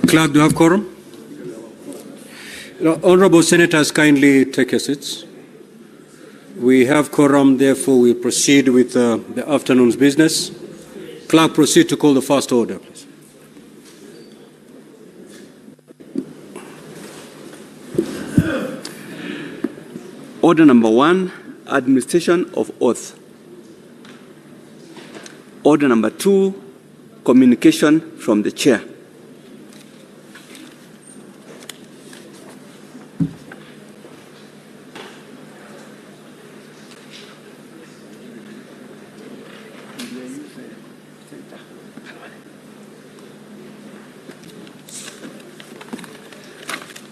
Clerk, do you have quorum? Honourable Senators, kindly take your seats. We have quorum, therefore we proceed with the afternoon's business. Clerk, proceed to call the first order, please. Order number 1, administration of oath. Order number 2, communication from the chair.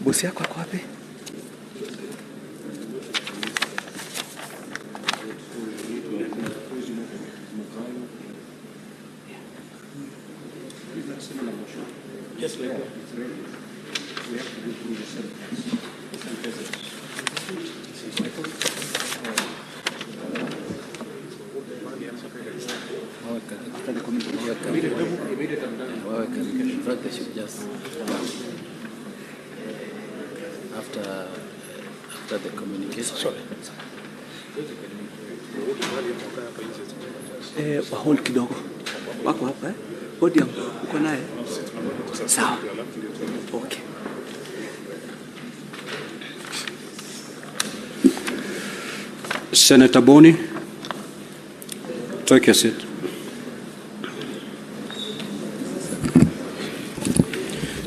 Bosi yako ako wapi? Yes, we have. We have to go through the sentence. They should just after the communication. Sorry. Hold kidogo. Wako hapa eh? Podium, uko naye? Sawa. Okay. Senator Boni, take your seat.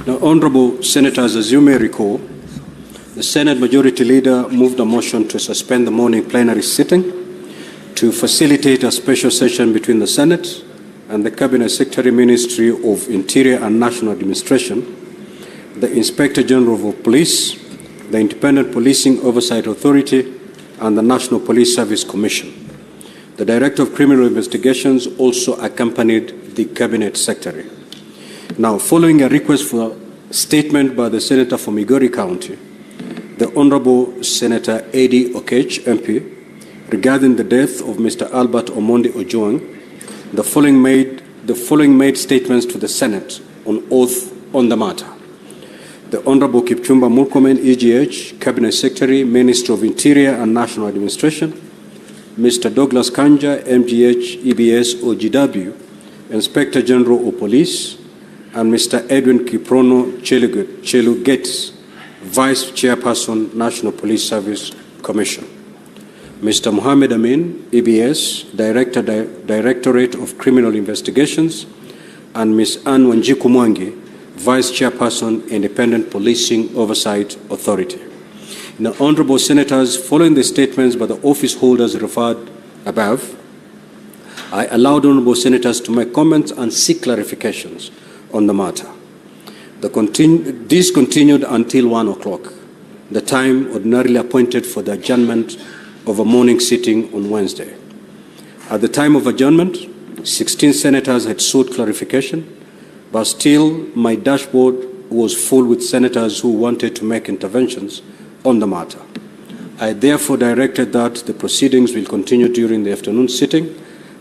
Now, Honourable Senators, as you may recall, the Senate Majority Leader moved a motion to suspend the morning plenary sitting to facilitate a special session between the Senate and the Cabinet Secretary, Ministry of Interior and National Administration, the Inspector General of Police, the Independent Policing Oversight Authority, and the National Police Service Commission. The Director of Criminal Investigations also accompanied the Cabinet Secretary. Now, following a request for a statement by the Senator from Migori County, the Honourable Senator Eddie Okech, MP, regarding the death of Mr. Albert Omondi Ojwang, the following made statements to the Senate on oath on the matter. The Honourable Kipchumba Murkomen, EGH, Cabinet Secretary, Minister of Interior and National Administration, Mr. Douglas Kanja, MGH, EBS, OGW, Inspector General of Police, and Mr. Edwin Kiprono Chelugetis, Vice Chairperson, National Police Service Commission. Mr. Mohammed Amin, EBS, Directorate of Criminal Investigations, and Ms. Anne Wanjiku Mwangi, Vice Chairperson, Independent Policing Oversight Authority. Now, Honourable Senators, following the statements by the office holders referred above, I allowed Honourable Senators to make comments and seek clarifications on the matter. This continued until 1 o'clock, the time ordinarily appointed for the adjournment of a morning sitting on Wednesday. At the time of adjournment, 16 senators had sought clarification, but still my dashboard was full with senators who wanted to make interventions on the matter. I therefore directed that the proceedings will continue during the afternoon sitting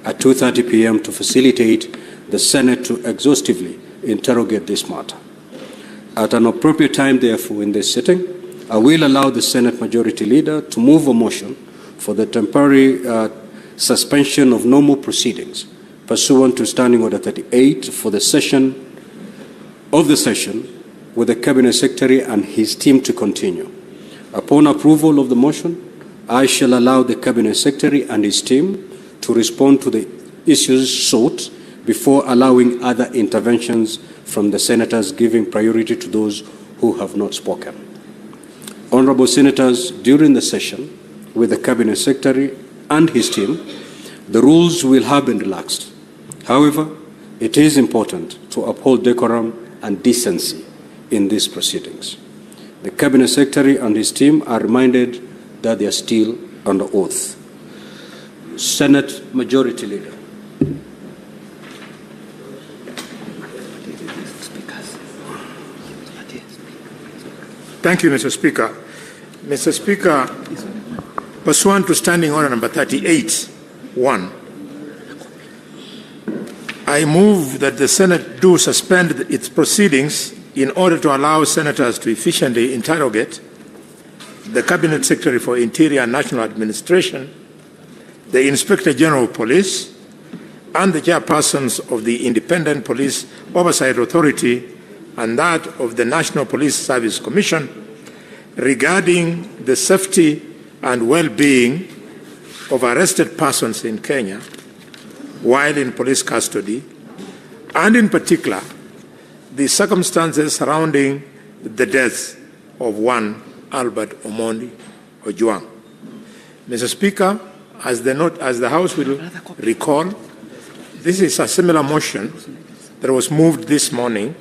at 2:30 p.m. to facilitate the Senate to exhaustively interrogate this matter. At an appropriate time, therefore, in this sitting, I will allow the Senate Majority Leader to move a motion for the temporary suspension of normal proceedings pursuant to Standing Order 38 for the session with the Cabinet Secretary and his team to continue. Upon approval of the motion, I shall allow the Cabinet Secretary and his team to respond to the issues sought before allowing other interventions from the senators, giving priority to those who have not spoken. Honourable Senators, during the session with the Cabinet Secretary and his team, the rules will have been relaxed. However, it is important to uphold decorum and decency in these proceedings. The Cabinet Secretary and his team are reminded that they are still under oath. Senate Majority Leader. Thank you, Mr. Speaker. Mr. Speaker, pursuant to Standing Order number 38(1), I move that the Senate do suspend its proceedings in order to allow senators to efficiently interrogate the Cabinet Secretary for Interior and National Administration, the Inspector General of Police, and the chairpersons of the Independent Police Oversight Authority and that of the National Police Service Commission regarding the safety and well-being of arrested persons in Kenya while in police custody, and in particular, the circumstances surrounding the death of one Albert Omondi Ojwang. Mr. Speaker, as the House will recall, this is a similar motion that was moved this morning,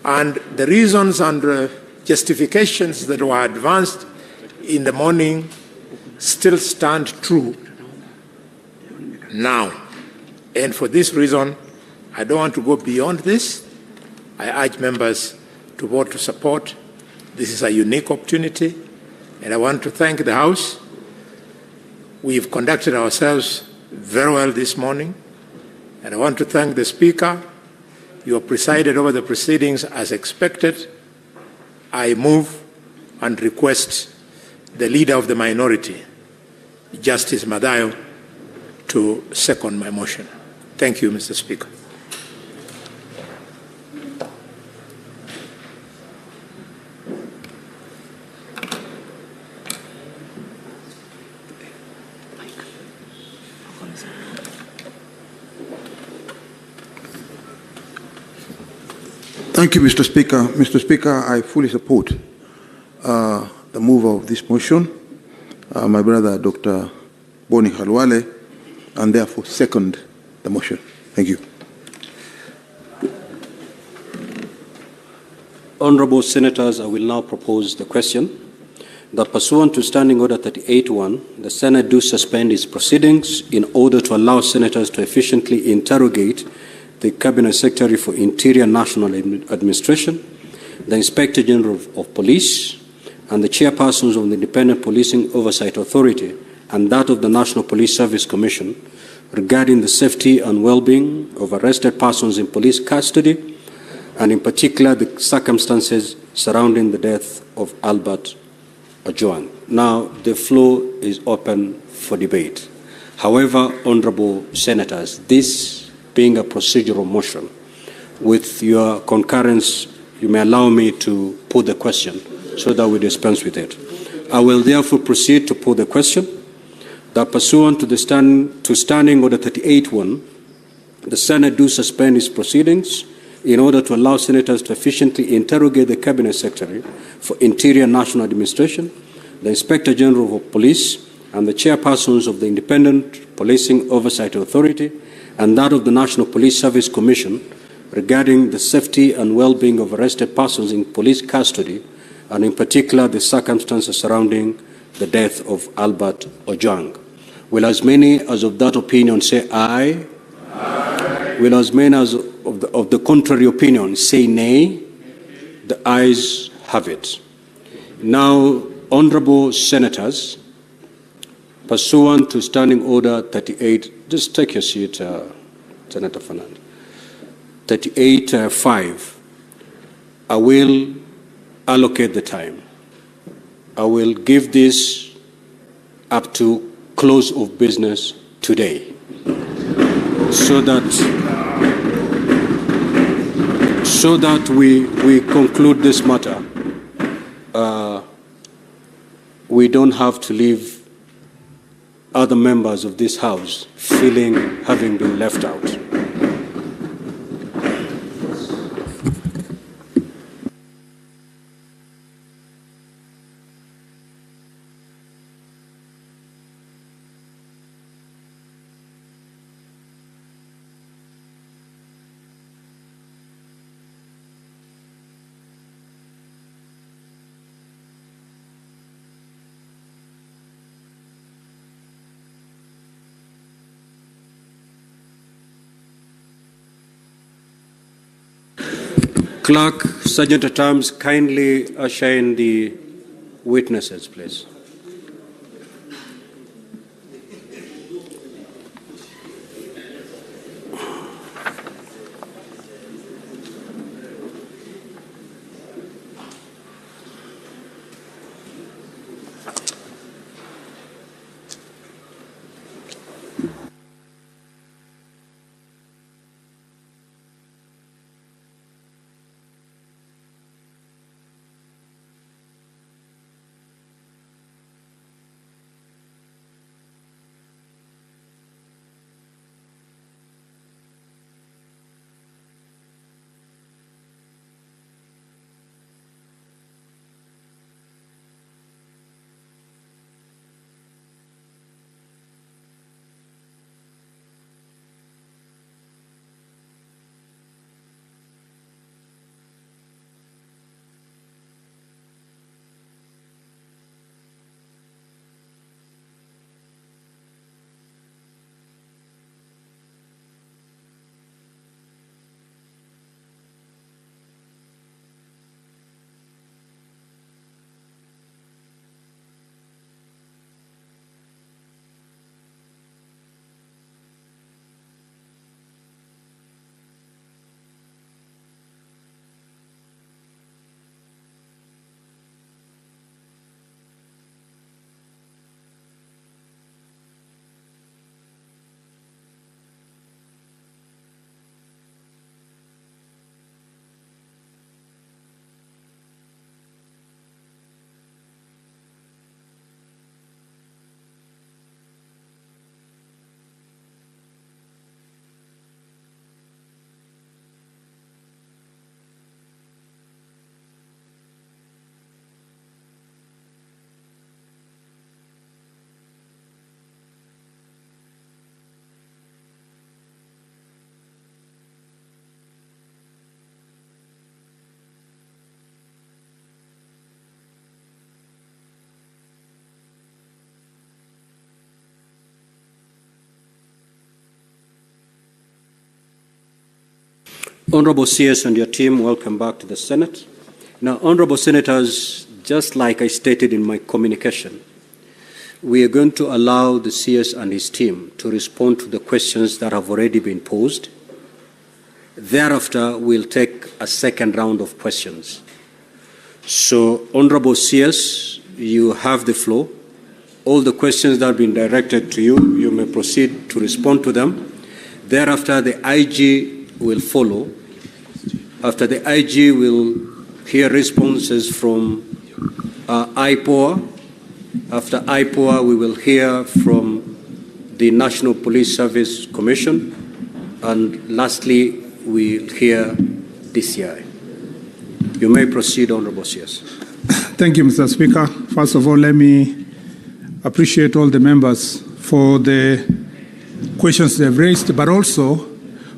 and the reasons and justifications that were advanced in the morning still stand true now. And for this reason, I don't want to go beyond this. I urge members to vote to support. This is a unique opportunity, and I want to thank the House. We've conducted ourselves very well this morning, and I want to thank the Speaker. You have presided over the proceedings as expected. I move and request the Leader of the Minority, Justice Madayo, to second my motion. Thank you, Mr. Speaker. Thank you, Mr. Speaker. Mr. Speaker, I fully support the move of this motion, my brother Dr. Boni Khalwale, and therefore second the motion. Thank you. Honourable Senators, I will now propose the question that pursuant to Standing Order 38.1, the Senate do suspend its proceedings in order to allow Senators to efficiently interrogate the Cabinet Secretary for Interior National Administration, the Inspector General of Police, and the chairpersons of the Independent Policing Oversight Authority and that of the National Police Service Commission regarding the safety and well-being of arrested persons in police custody, and in particular the circumstances surrounding the death of Albert Ojwang. Now, the floor is open for debate. However, Honourable Senators, this being a procedural motion, with your concurrence, you may allow me to put the question so that we dispense with it. I will therefore proceed to put the question that pursuant to Standing Order 38.1, the Senate do suspend its proceedings in order to allow Senators to efficiently interrogate the Cabinet Secretary for Interior National Administration, the Inspector General of Police, and the chairpersons of the Independent Policing Oversight Authority and that of the National Police Service Commission regarding the safety and well-being of arrested persons in police custody, and in particular the circumstances surrounding the death of Albert Ojwang. Will as many as of that opinion say aye? Aye. Will as many as of the contrary opinion say nay? The ayes have it. Now, Honourable Senators, pursuant to Standing Order 38, just take your seat, Senator Fernand. 38.5, I will allocate the time. I will give this up to close of business today, so that we conclude this matter. We don't have to leave other members of this House feeling having been left out. Clerk, Sergeant at Arms, kindly usher in the witnesses, please. Honorable CS and your team, welcome back to the Senate. Now, Honorable Senators, just like I stated in my communication, we are going to allow the CS and his team to respond to the questions that have already been posed. Thereafter, we'll take a second round of questions. So, Honorable CS, you have the floor. All the questions that have been directed to you, you may proceed to respond to them. Thereafter, the IG will follow. After the IG will hear responses from IPOA. After IPOA, we will hear from the National Police Service Commission. And lastly, we'll hear DCI. You may proceed, Honorable CS. Thank you, Mr. Speaker. First of all, let me appreciate all the members for the questions they've raised, but also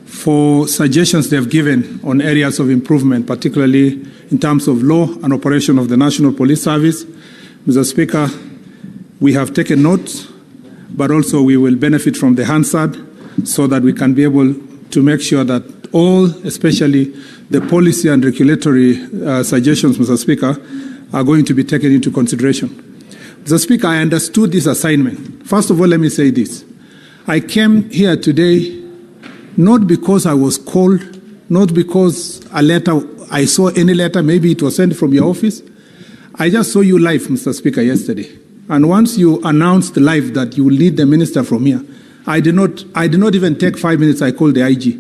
for suggestions they've given on areas of improvement, particularly in terms of law and operation of the National Police Service. Mr. Speaker, we have taken note, but also we will benefit from the Hansard so that we can be able to make sure that all, especially the policy and regulatory suggestions, Mr. Speaker, are going to be taken into consideration. Mr. Speaker, I understood this assignment. First of all, let me say this. I came here today not because I was called, not because I saw any letter, maybe it was sent from your office. I just saw you live, Mr. Speaker, yesterday. And once you announced live that you will lead the minister from here, I did not even take 5 minutes. I called the IG.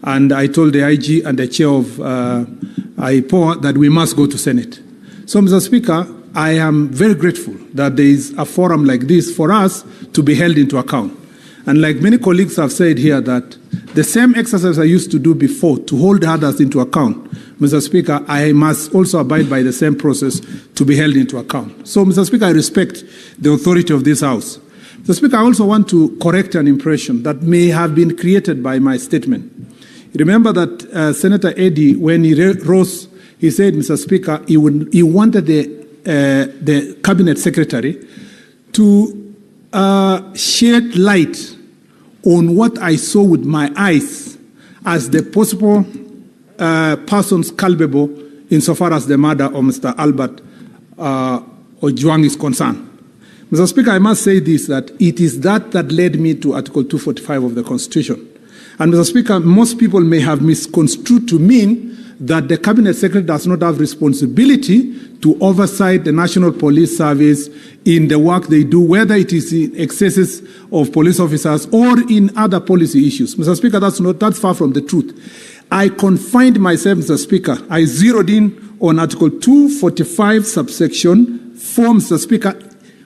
And I told the IG and the chair of IPOA that we must go to Senate. So, Mr. Speaker, I am very grateful that there is a forum like this for us to be held into account. And like many colleagues have said here, that the same exercise I used to do before to hold others into account, Mr. Speaker, I must also abide by the same process to be held into account. So, Mr. Speaker, I respect the authority of this House. Mr. Speaker, I also want to correct an impression that may have been created by my statement. You remember that Senator Eddy, when he rose, he said, Mr. Speaker, he wanted the Cabinet Secretary to shed light on what I saw with my eyes as the possible persons culpable insofar as the murder of Mr. Albert Ojwang is concerned. Mr. Speaker, I must say this, that it is that led me to Article 245 of the Constitution. And Mr. Speaker, most people may have misconstrued to mean that the Cabinet Secretary does not have responsibility to oversight the National Police Service in the work they do, whether it is in excesses of police officers or in other policy issues. Mr. Speaker, that's far from the truth. I confined myself, Mr. Speaker, I zeroed in on Article 245, subsection 4, Mr. Speaker,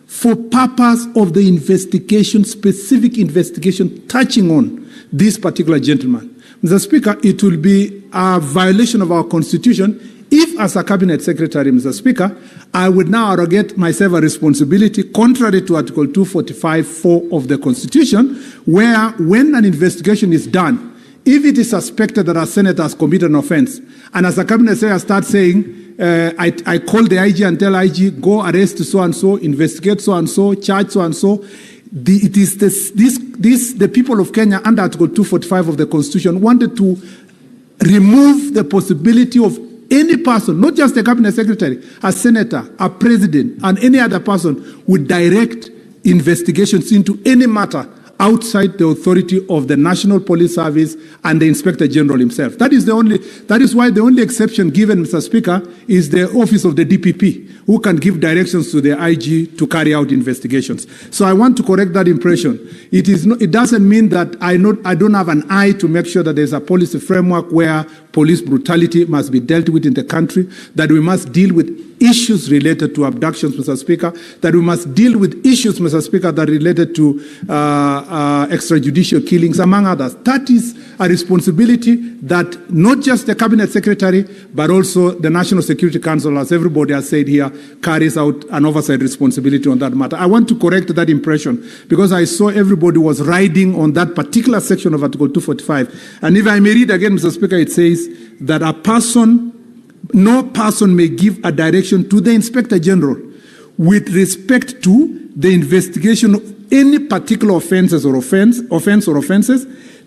for purpose of the investigation, specific investigation touching on this particular gentleman. Mr. Speaker, it will be a violation of our Constitution if, as a Cabinet Secretary, Mr. Speaker, I would now arrogate myself a responsibility contrary to Article 245(4) of the Constitution, where when an investigation is done, if it is suspected that a senator has committed an offense, and as a Cabinet Secretary starts saying, I call the IG and tell IG, go arrest so-and-so, investigate so-and-so, charge so-and-so, the people of Kenya under Article 245 of the Constitution wanted to remove the possibility of any person, not just the Cabinet Secretary, a senator, a president, and any other person would direct investigations into any matter outside the authority of the National Police Service and the Inspector General himself. That is why the only exception given, Mr. Speaker, is the office of the DPP, who can give directions to the IG to carry out investigations. So I want to correct that impression. It doesn't mean that I don't have an eye to make sure that there's a policy framework where police brutality must be dealt with in the country, that we must deal with issues related to abductions, Mr. Speaker, that we must deal with issues, Mr. Speaker, that are related to extrajudicial killings, among others. That is a responsibility that not just the Cabinet Secretary, but also the National Security Council, as everybody has said here, carries out an oversight responsibility on that matter. I want to correct that impression because I saw everybody was riding on that particular section of Article 245. And if I may read again, Mr. Speaker, it says that no person may give a direction to the Inspector General with respect to the investigation of any particular offences,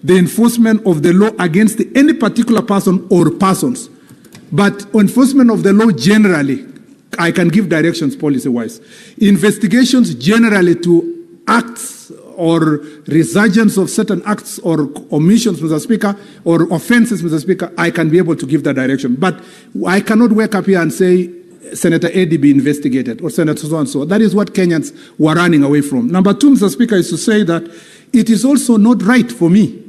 the enforcement of the law against any particular person or persons. But enforcement of the law generally, I can give directions policy-wise. Investigations generally to acts or resurgence of certain acts or omissions, Mr. Speaker, or offenses, Mr. Speaker, I can be able to give that direction. But I cannot wake up here and say, Senator Eddie be investigated, or Senator so-and-so. That is what Kenyans were running away from. Number two, Mr. Speaker, is to say that it is also not right for me,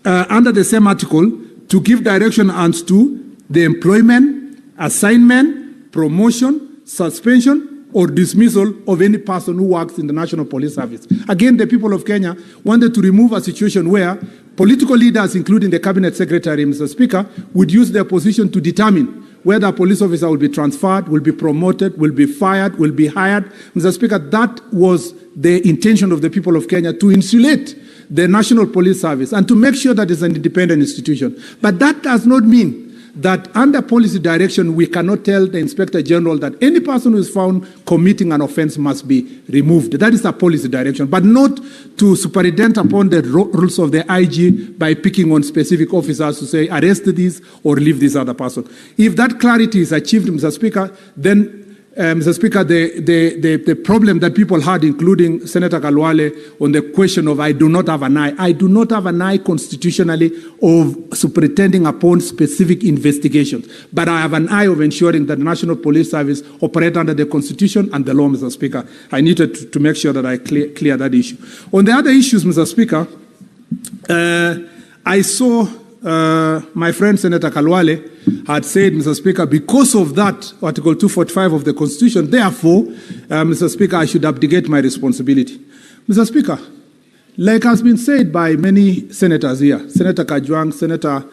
under the same article, to give direction as to the employment, assignment, promotion, suspension, or dismissal of any person who works in the National Police Service. Again, the people of Kenya wanted to remove a situation where political leaders, including the Cabinet Secretary, Mr. Speaker, would use their position to determine whether a police officer will be transferred, will be promoted, will be fired, will be hired. Mr. Speaker, that was the intention of the people of Kenya, to insulate the National Police Service and to make sure that it's an independent institution. But that does not mean that under policy direction, we cannot tell the Inspector General that any person who is found committing an offense must be removed. That is a policy direction, but not to superintend upon the rules of the IG by picking on specific officers to say, arrest this or leave this other person. If that clarity is achieved, Mr. Speaker, then Mr. Speaker, the problem that people had, including Senator Kalwale, on the question of I do not have an eye. I do not have an eye constitutionally of superintending upon specific investigations, but I have an eye of ensuring that the National Police Service operate under the Constitution and the law, Mr. Speaker. I needed to make sure that I clear that issue. On the other issues, Mr. Speaker, I saw my friend Senator Kalwale had said, Mr. Speaker, because of that Article 245 of the Constitution, therefore, Mr. Speaker, I should abdicate my responsibility. Mr. Speaker, like has been said by many senators here, Senator Kajwang, Senator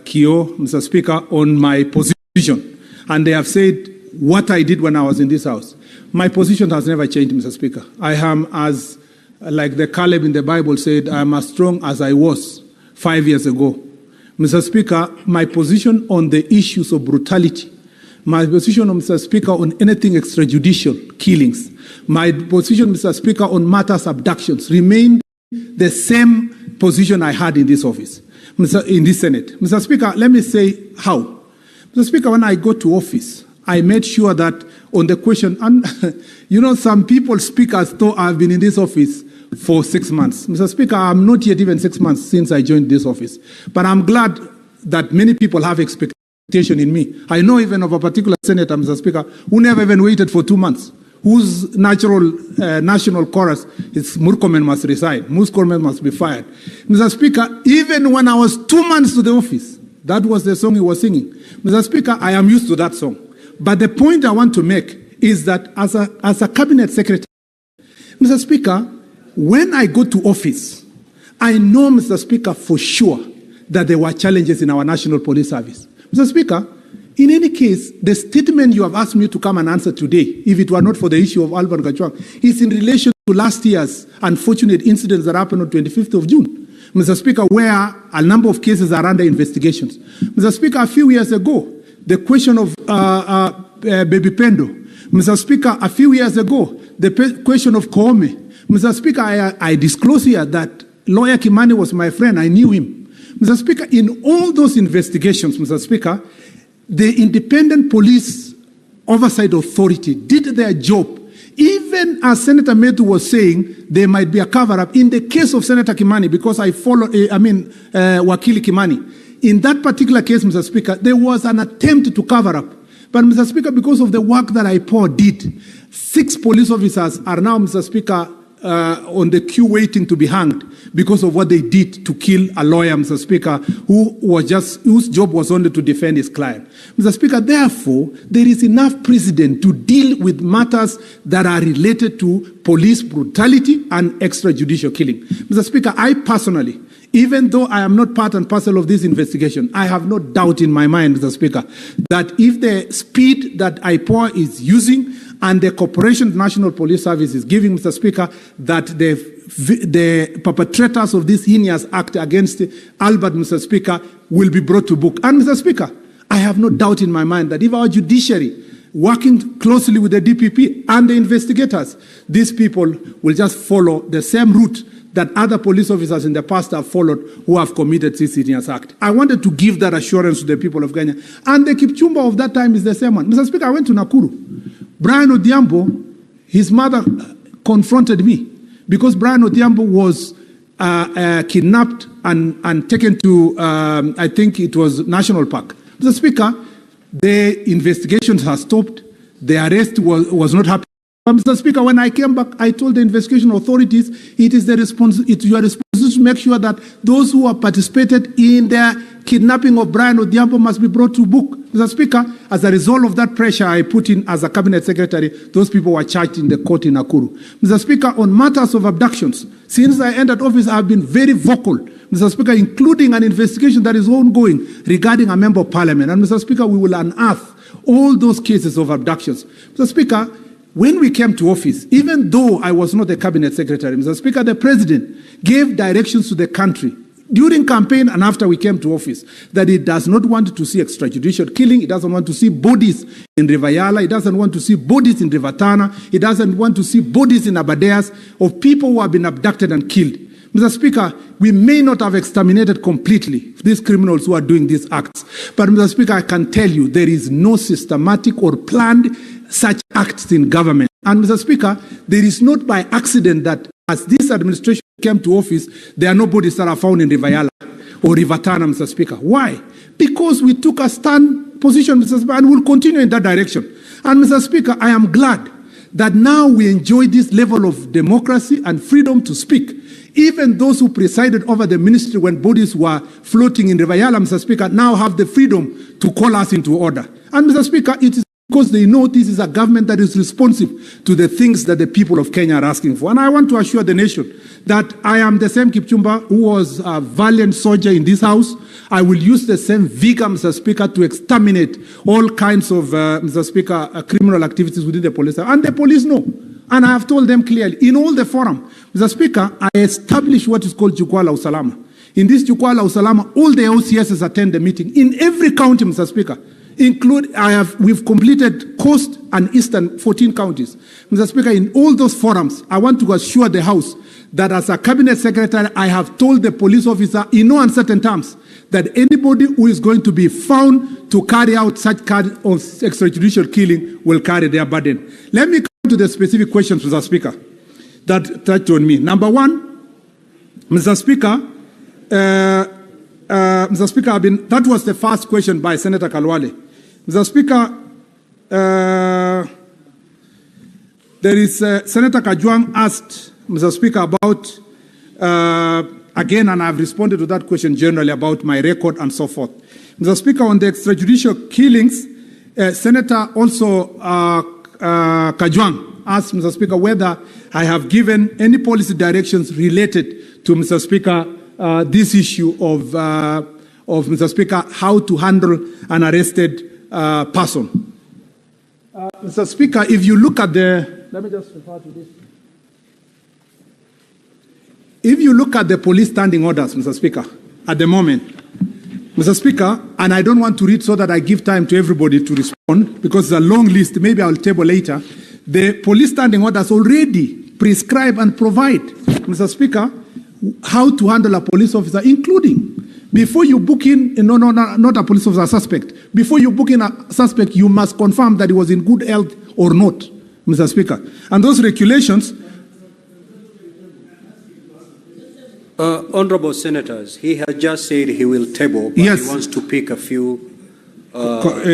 Kio, Mr. Speaker, on my position, and they have said what I did when I was in this House. My position has never changed, Mr. Speaker. I am as, like the Caleb in the Bible said, I am as strong as I was 5 years ago. Mr. Speaker, my position on the issues of brutality, my position, Mr. Speaker, on anything extrajudicial killings, my position, Mr. Speaker, on matters abductions remained the same position I had in this office, in this Senate. Mr. Speaker, let me say how. Mr. Speaker, when I got to office, I made sure that on the question, and you know, some people speak as though I've been in this office for 6 months. Mr. Speaker, I'm not yet even 6 months since I joined this office. But I'm glad that many people have expectation in me. I know even of a particular senator, Mr. Speaker, who never even waited for 2 months, whose national chorus is Murkomen must resign, Murkomen must be fired. Mr. Speaker, even when I was 2 months to the office, that was the song he was singing. Mr. Speaker, I am used to that song. But the point I want to make is that as a cabinet secretary, Mr. Speaker, when I go to office, I know, Mr. Speaker, for sure that there were challenges in our National Police Service. Mr. Speaker, in any case, the statement you have asked me to come and answer today, if it were not for the issue of Albert Kachwang, is in relation to last year's unfortunate incidents that happened on 25th of June. Mr. Speaker, where a number of cases are under investigations. Mr. Speaker, a few years ago, the question of Baby Pendo. Mr. Speaker, a few years ago, the question of Koome. Mr. Speaker, I disclose here that lawyer Kimani was my friend. I knew him. Mr. Speaker, in all those investigations, Mr. Speaker, the Independent Police Oversight Authority did their job. Even as Senator Metu was saying, there might be a cover-up. In the case of Senator Kimani, because I follow, Wakili Kimani, in that particular case, Mr. Speaker, there was an attempt to cover up. But, Mr. Speaker, because of the work that IPOA did, 6 police officers are now, Mr. Speaker, on the queue waiting to be hanged because of what they did to kill a lawyer, Mr. Speaker, whose job was only to defend his client. Mr. Speaker, therefore, there is enough precedent to deal with matters that are related to police brutality and extrajudicial killing. Mr. Speaker, I personally, even though I am not part and parcel of this investigation, I have no doubt in my mind, Mr. Speaker, that if the speed that IPOA is using and the Corporation National Police Service is giving, Mr. Speaker, that the perpetrators of this heinous act against Albert, Mr. Speaker, will be brought to book. And, Mr. Speaker, I have no doubt in my mind that if our judiciary, working closely with the DPP and the investigators, these people will just follow the same route that other police officers in the past have followed who have committed this heinous act. I wanted to give that assurance to the people of Kenya. And the Kipchumba of that time is the same one. Mr. Speaker, I went to Nakuru. Brian Odhiambo, his mother confronted me because Brian Odhiambo was kidnapped and taken to, I think it was National Park. Mr. Speaker, the investigations have stopped. The arrest was not happening. Mr. Speaker, when I came back, I told the investigation authorities it's your responsibility to make sure that those who have participated in the kidnapping of Brian Odhiambo must be brought to book. Mr. Speaker, as a result of that pressure I put in as a cabinet secretary, those people were charged in the court in Nakuru. Mr. Speaker, on matters of abductions, since I entered office, I have been very vocal, Mr. Speaker, including an investigation that is ongoing regarding a member of parliament. And Mr. Speaker, we will unearth all those cases of abductions. Mr. Speaker, when we came to office, even though I was not a cabinet secretary, Mr. Speaker, the president gave directions to the country during campaign and after we came to office that he does not want to see extrajudicial killing. He doesn't want to see bodies in River Yala. He doesn't want to see bodies in River Tana. He doesn't want to see bodies in Abadeas of people who have been abducted and killed. Mr. Speaker, we may not have exterminated completely these criminals who are doing these acts. But, Mr. Speaker, I can tell you there is no systematic or planned such acts in government. And, Mr. Speaker, there is not by accident that as this administration came to office, there are no bodies that are found in River Yala or River Tana, Mr. Speaker. Why? Because we took a stand position, Mr. Speaker, and will continue in that direction. And, Mr. Speaker, I am glad that now we enjoy this level of democracy and freedom to speak. Even those who presided over the ministry when bodies were floating in River Yala, Mr. Speaker, now have the freedom to call us into order. And, Mr. Speaker, it is because they know this is a government that is responsive to the things that the people of Kenya are asking for. And I want to assure the nation that I am the same Kipchumba who was a valiant soldier in this house. I will use the same vigor, Mr. Speaker, to exterminate all kinds of, Mr. Speaker, criminal activities within the police. And the police know. And I have told them clearly, in all the forum, Mr. Speaker, I established what is called Jukwaa la Usalama. In this Jukwaa la Usalama, all the OCSs attend the meeting. In every county, Mr. Speaker, we've completed coast and eastern 14 counties. Mr. Speaker, in all those forums, I want to assure the House that as a cabinet secretary, I have told the police officer in no uncertain terms that anybody who is going to be found to carry out such kind of extrajudicial killing will carry their burden. Let me come to the specific questions, Mr. Speaker, that touched on me. Number one, Mr. Speaker, Mr. Speaker, that was the first question by Senator Kalwale. Mr. Speaker, there is Senator Kajwang asked Mr. Speaker about, again, and I've responded to that question generally about my record and so forth. Mr. Speaker, on the extrajudicial killings, Senator also Kajwang asked Mr. Speaker whether I have given any policy directions related to, Mr. Speaker, this issue of Mr. Speaker, how to handle an arrested person. Mr. Speaker, if you look at let me just refer to this. If you look at the police standing orders, Mr. Speaker, at the moment, Mr. Speaker, and I don't want to read so that I give time to everybody to respond, because it's a long list, maybe I'll table later. The police standing orders already prescribe and provide, Mr. Speaker, how to handle a police officer, including before you book in, not a police officer, a suspect. Before you book in a suspect, you must confirm that he was in good health or not, Mr. Speaker. And those regulations... Honorable Senators, he has just said he will table, but yes, he wants to pick a few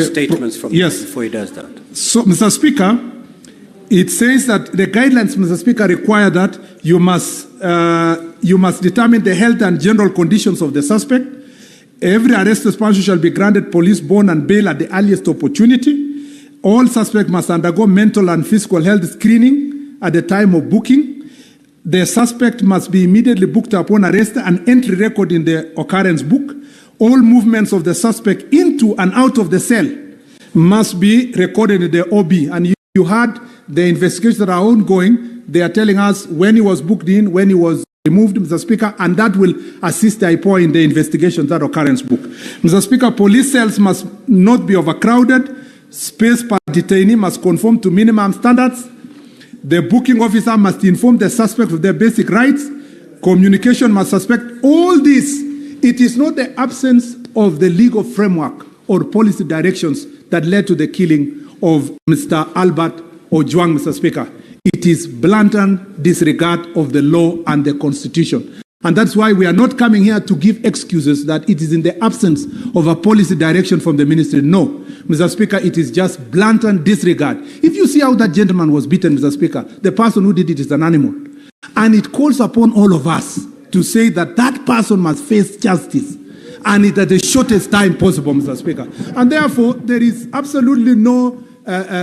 statements from yes, before he does that. So, Mr. Speaker, it says that the guidelines, Mr. Speaker, require that you must determine the health and general conditions of the suspect. Every arrested person shall be granted police bond and bail at the earliest opportunity. All suspects must undergo mental and physical health screening at the time of booking. The suspect must be immediately booked upon arrest and entry record in the occurrence book. All movements of the suspect into and out of the cell must be recorded in the OB. And you heard the investigations that are ongoing. They are telling us when he was booked in, when he was removed, Mr. Speaker, and that will assist the IPOA in the investigation, that occurrence book. Mr. Speaker, police cells must not be overcrowded. Space per detainee must conform to minimum standards. The booking officer must inform the suspect of their basic rights. Communication must suspect all this. It is not the absence of the legal framework or policy directions that led to the killing of Mr. Albert Ojwang, Mr. Speaker. It is blatant disregard of the law and the Constitution. And that's why we are not coming here to give excuses that it is in the absence of a policy direction from the ministry. No, Mr. Speaker, it is just blatant disregard. If you see how that gentleman was beaten, Mr. Speaker, the person who did it is an animal. And it calls upon all of us to say that that person must face justice, and it at the shortest time possible, Mr. Speaker. And therefore, there is absolutely no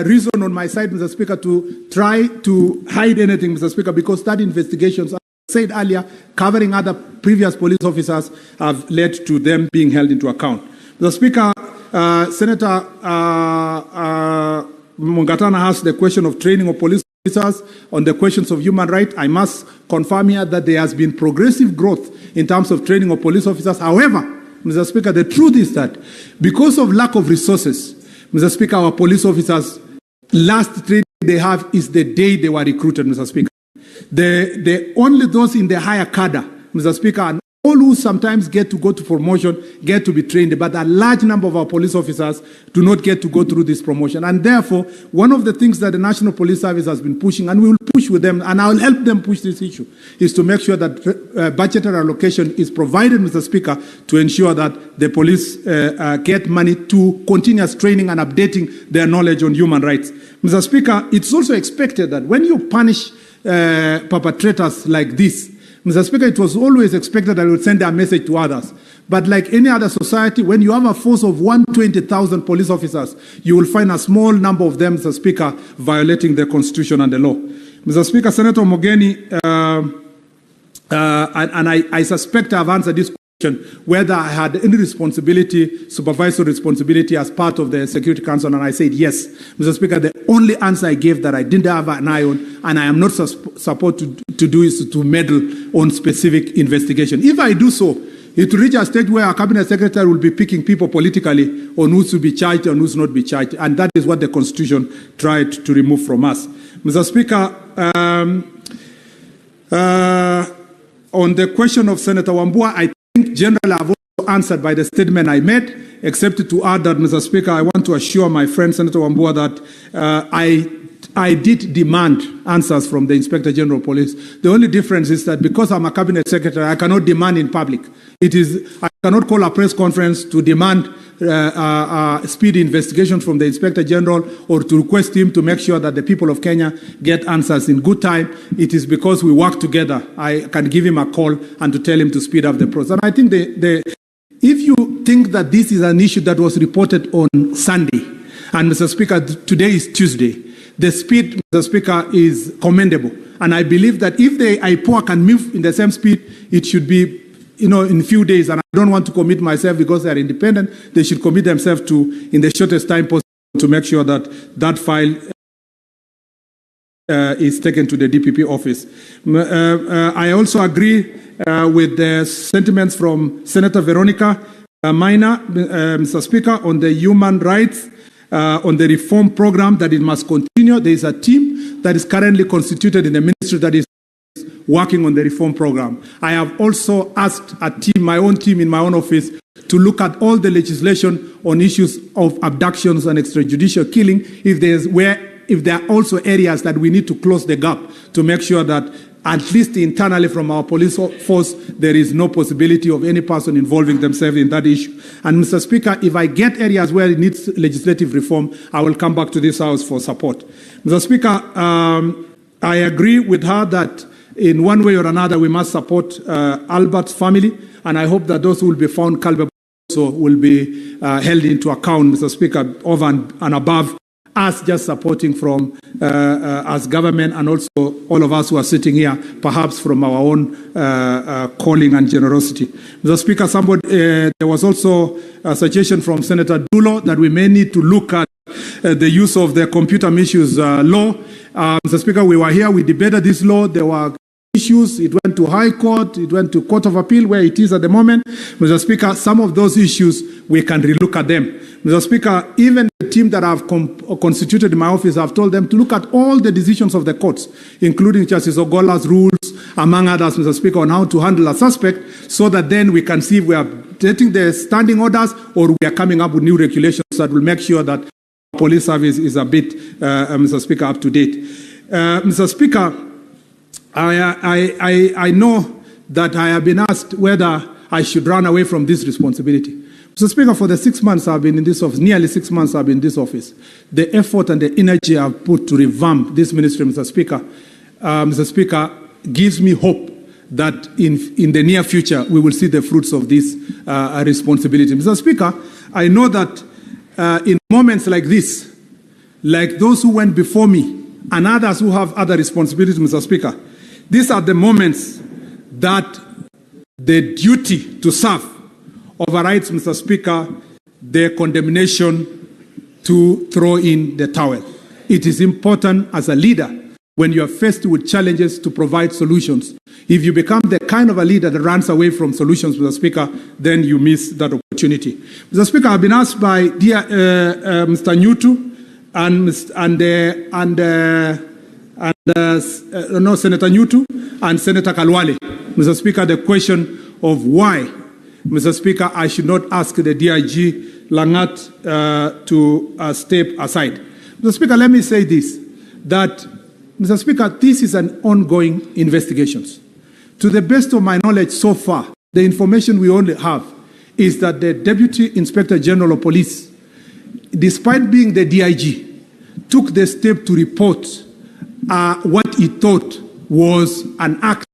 reason on my side, Mr. Speaker, to try to hide anything, Mr. Speaker, because that investigations, as I said earlier, covering other previous police officers have led to them being held into account. Mr. Speaker, Senator Mungatana asked the question of training of police officers on the questions of human rights. I must confirm here that there has been progressive growth in terms of training of police officers. However, Mr. Speaker, the truth is that because of lack of resources, Mr. Speaker, our police officers, last training they have is the day they were recruited, Mr. Speaker. The only those in the higher cadre, Mr. Speaker, and all who sometimes get to go to promotion get to be trained, but a large number of our police officers do not get to go through this promotion. And therefore, one of the things that the National Police Service has been pushing, and we will push with them, and I will help them push this issue, is to make sure that budgetary allocation is provided, Mr. Speaker, to ensure that the police get money to continuous training and updating their knowledge on human rights. Mr. Speaker, it's also expected that when you punish perpetrators like this, Mr. Speaker, it was always expected that we would send a message to others. But like any other society, when you have a force of 120,000 police officers, you will find a small number of them, Mr. Speaker, violating the Constitution and the law. Mr. Speaker, Senator Mogeni, and I suspect I have answered this question, whether I had any responsibility, supervisory responsibility as part of the Security Council, and I said yes. Mr. Speaker, the only answer I gave that I didn't have an eye on, and I am not supposed to do is to meddle on specific investigation. If I do so, it will reach a stage where our cabinet secretary will be picking people politically on who's to be charged and who's not be charged, and that is what the Constitution tried to remove from us. Mr. Speaker, on the question of Senator Wambua, I think generally I've also answered by the statement I made, except to add that, Mr. Speaker, I want to assure my friend Senator Wambua that I did demand answers from the Inspector General of Police. The only difference is that because I'm a cabinet secretary, I cannot demand in public. I cannot call a press conference to demand speedy investigation from the Inspector General or to request him to make sure that the people of Kenya get answers in good time. It is because we work together. I can give him a call and to tell him to speed up the process. And I think if you think that this is an issue that was reported on Sunday, and Mr. Speaker, today is Tuesday, the speed, Mr. Speaker, is commendable. And I believe that if the IPOA can move in the same speed, it should be, in a few days. And I don't want to commit myself because they are independent. They should commit themselves to, in the shortest time possible, to make sure that that file is taken to the DPP office. I also agree with the sentiments from Senator Veronica Maina, Mr. Speaker, on the human rights, on the reform program, that it must continue. There is a team that is currently constituted in the ministry that is working on the reform program. I have also asked a team, my own team in my own office, to look at all the legislation on issues of abductions and extrajudicial killing, if there are also areas that we need to close the gap to make sure that at least internally from our police force, there is no possibility of any person involving themselves in that issue. And Mr. Speaker, if I get areas where it needs legislative reform, I will come back to this House for support. Mr. Speaker, I agree with her that in one way or another we must support Albert's family, and I hope that those who will be found culpable also will be held into account, Mr. Speaker, over and above us just supporting from as government, and also all of us who are sitting here, perhaps from our own calling and generosity. Mr. Speaker, there was also a suggestion from Senator Dulo that we may need to look at the use of the computer misuse law. Mr. Speaker, we were here, we debated this law, there were issues, it went to High Court, it went to Court of Appeal, where it is at the moment. Mr. Speaker, some of those issues, we can relook at them. Mr. Speaker, even the team that I've constituted in my office, I've told them to look at all the decisions of the courts, including Justice Ogola's rules among others, Mr. Speaker, on how to handle a suspect so that then we can see if we are getting the standing orders or we are coming up with new regulations that will make sure that police service is a bit, Mr. Speaker, up to date. Mr. Speaker, I know that I have been asked whether I should run away from this responsibility. Mr. Speaker, for the 6 months I've been in this office, nearly 6 months I've been in this office, the effort and the energy I've put to revamp this ministry, Mr. Speaker, gives me hope that in the near future we will see the fruits of this responsibility. Mr. Speaker, I know that in moments like this, like those who went before me and others who have other responsibilities, Mr. Speaker, these are the moments that the duty to serve overrides, Mr. Speaker, the condemnation to throw in the towel. It is important as a leader when you are faced with challenges to provide solutions. If you become the kind of a leader that runs away from solutions, Mr. Speaker, then you miss that opportunity. Mr. Speaker, I've been asked by dear Mr. Nyutu and Senator Nyutu and Senator Kalwale, Mr. Speaker, the question of why, Mr. Speaker, I should not ask the DIG Langat to step aside. Mr. Speaker, let me say this, that, Mr. Speaker, this is an ongoing investigation. To the best of my knowledge so far, the information we only have is that the Deputy Inspector General of Police, despite being the DIG, took the step to report what he thought was an act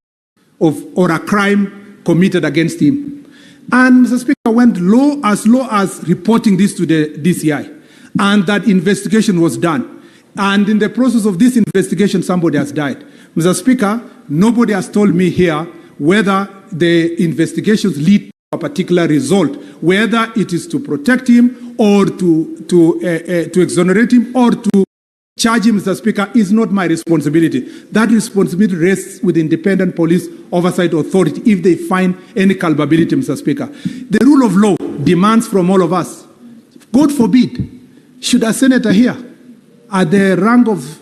of or a crime committed against him. And Mr. Speaker went low as reporting this to the DCI, and that investigation was done. And in the process of this investigation, somebody has died. Mr. Speaker, nobody has told me here whether the investigations lead to a particular result, whether it is to protect him or to exonerate him or to charge him, Mr. Speaker, is not my responsibility. That responsibility rests with independent police oversight authority if they find any culpability, Mr. Speaker. The rule of law demands from all of us, God forbid, should a senator here at the rank of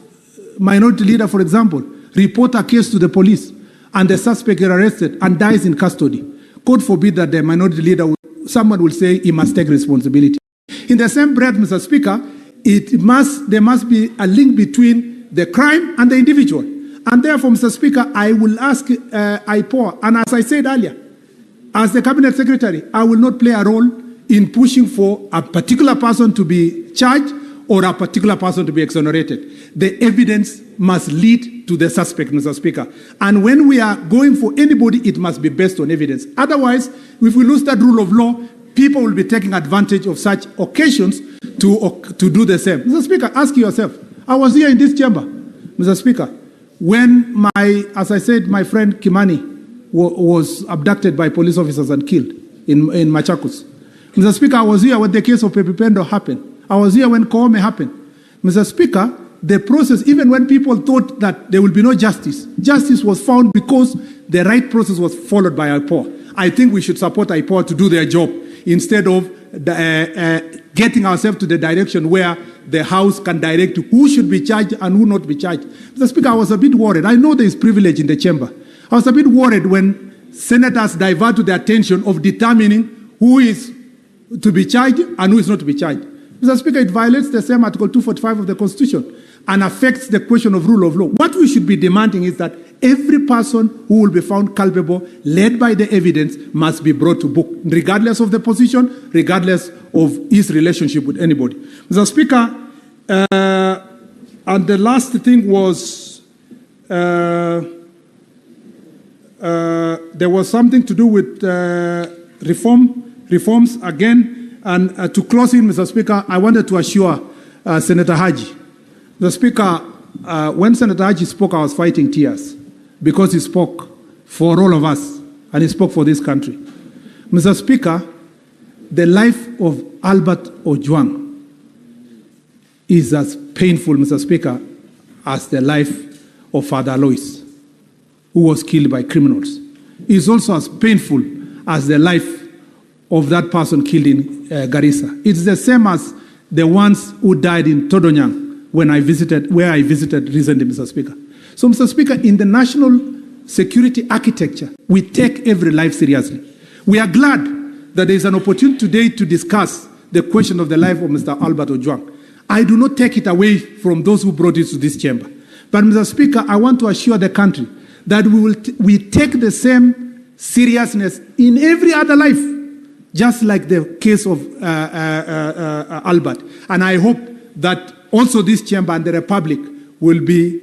minority leader, for example, report a case to the police and the suspect is arrested and dies in custody, God forbid that the minority leader, someone will say he must take responsibility. In the same breath, Mr. Speaker, there must be a link between the crime and the individual. And therefore, Mr. Speaker, I will ask IPOA, and as I said earlier, as the Cabinet Secretary, I will not play a role in pushing for a particular person to be charged or a particular person to be exonerated. The evidence must lead to the suspect, Mr. Speaker. And when we are going for anybody, it must be based on evidence. Otherwise, if we lose that rule of law, people will be taking advantage of such occasions to do the same. Mr. Speaker, ask yourself. I was here in this chamber, Mr. Speaker, when as I said, my friend Kimani was abducted by police officers and killed in Machakos. Mr. Speaker, I was here when the case of Pepe Pendo happened. I was here when Murkomen happened. Mr. Speaker, the process, even when people thought that there will be no justice, justice was found because the right process was followed by IPOA. I think we should support IPOA to do their job instead of getting ourselves to the direction where the House can direct who should be charged and who not be charged. Mr. Speaker, I was a bit worried. I know there is privilege in the chamber. I was a bit worried when senators divert to the attention of determining who is to be charged and who is not to be charged. Mr. Speaker, it violates the same Article 245 of the Constitution and affects the question of rule of law. What we should be demanding is that every person who will be found culpable, led by the evidence, must be brought to book, regardless of the position, regardless of his relationship with anybody. Mr. Speaker, and the last thing was there was something to do with reforms again. And to close in, Mr. Speaker, I wanted to assure Senator Haji. Mr. Speaker, when Senator Haji spoke, I was fighting tears because he spoke for all of us and he spoke for this country. Mr. Speaker, the life of Albert Ojwang is as painful, Mr. Speaker, as the life of Father Alois, who was killed by criminals. It's also as painful as the life of that person killed in Garissa. It's the same as the ones who died in Todonyang where I visited recently, Mr. Speaker. So, Mr. Speaker, in the national security architecture, we take every life seriously. We are glad that there is an opportunity today to discuss the question of the life of Mr. Albert Ojwang. I do not take it away from those who brought it to this chamber. But, Mr. Speaker, I want to assure the country that we take the same seriousness in every other life, just like the case of Albert. And I hope that also this chamber and the Republic will be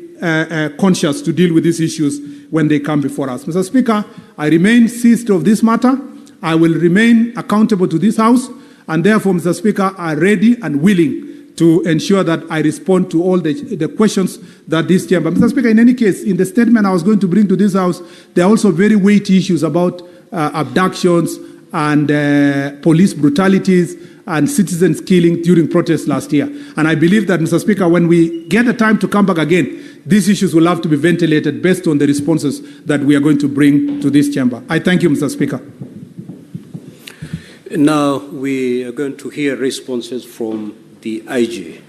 conscious to deal with these issues when they come before us. Mr. Speaker, I remain seized of this matter. I will remain accountable to this House, and therefore, Mr. Speaker, I am ready and willing to ensure that I respond to all the questions that this chamber. Mr. Speaker, in any case, in the statement I was going to bring to this House, there are also very weighty issues about abductions and police brutalities and citizens killing during protests last year. And I believe that, Mr. Speaker, when we get the time to come back again, these issues will have to be ventilated based on the responses that we are going to bring to this chamber. I thank you, Mr. Speaker. Now we are going to hear responses from the IG.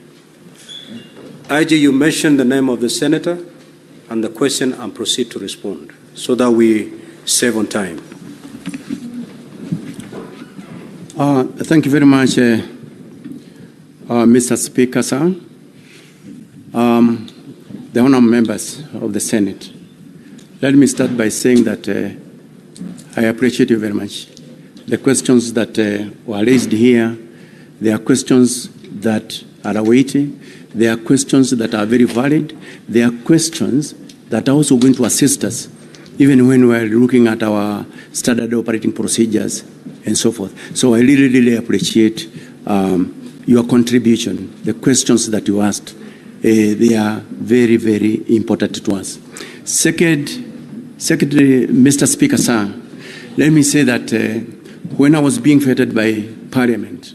IG, you mentioned the name of the senator and the question and proceed to respond so that we save on time. Thank you very much, Mr. Speaker, sir. The honourable members of the Senate, let me start by saying that I appreciate you very much. The questions that were raised here, they are questions that are weighty. They are questions that are very valid. They are questions that are also going to assist us, even when we are looking at our standard operating procedures and so forth. So I really, really appreciate your contribution. The questions that you asked, they are very, very important to us. Secretary, Mr. Speaker, sir, let me say that when I was being vetted by Parliament,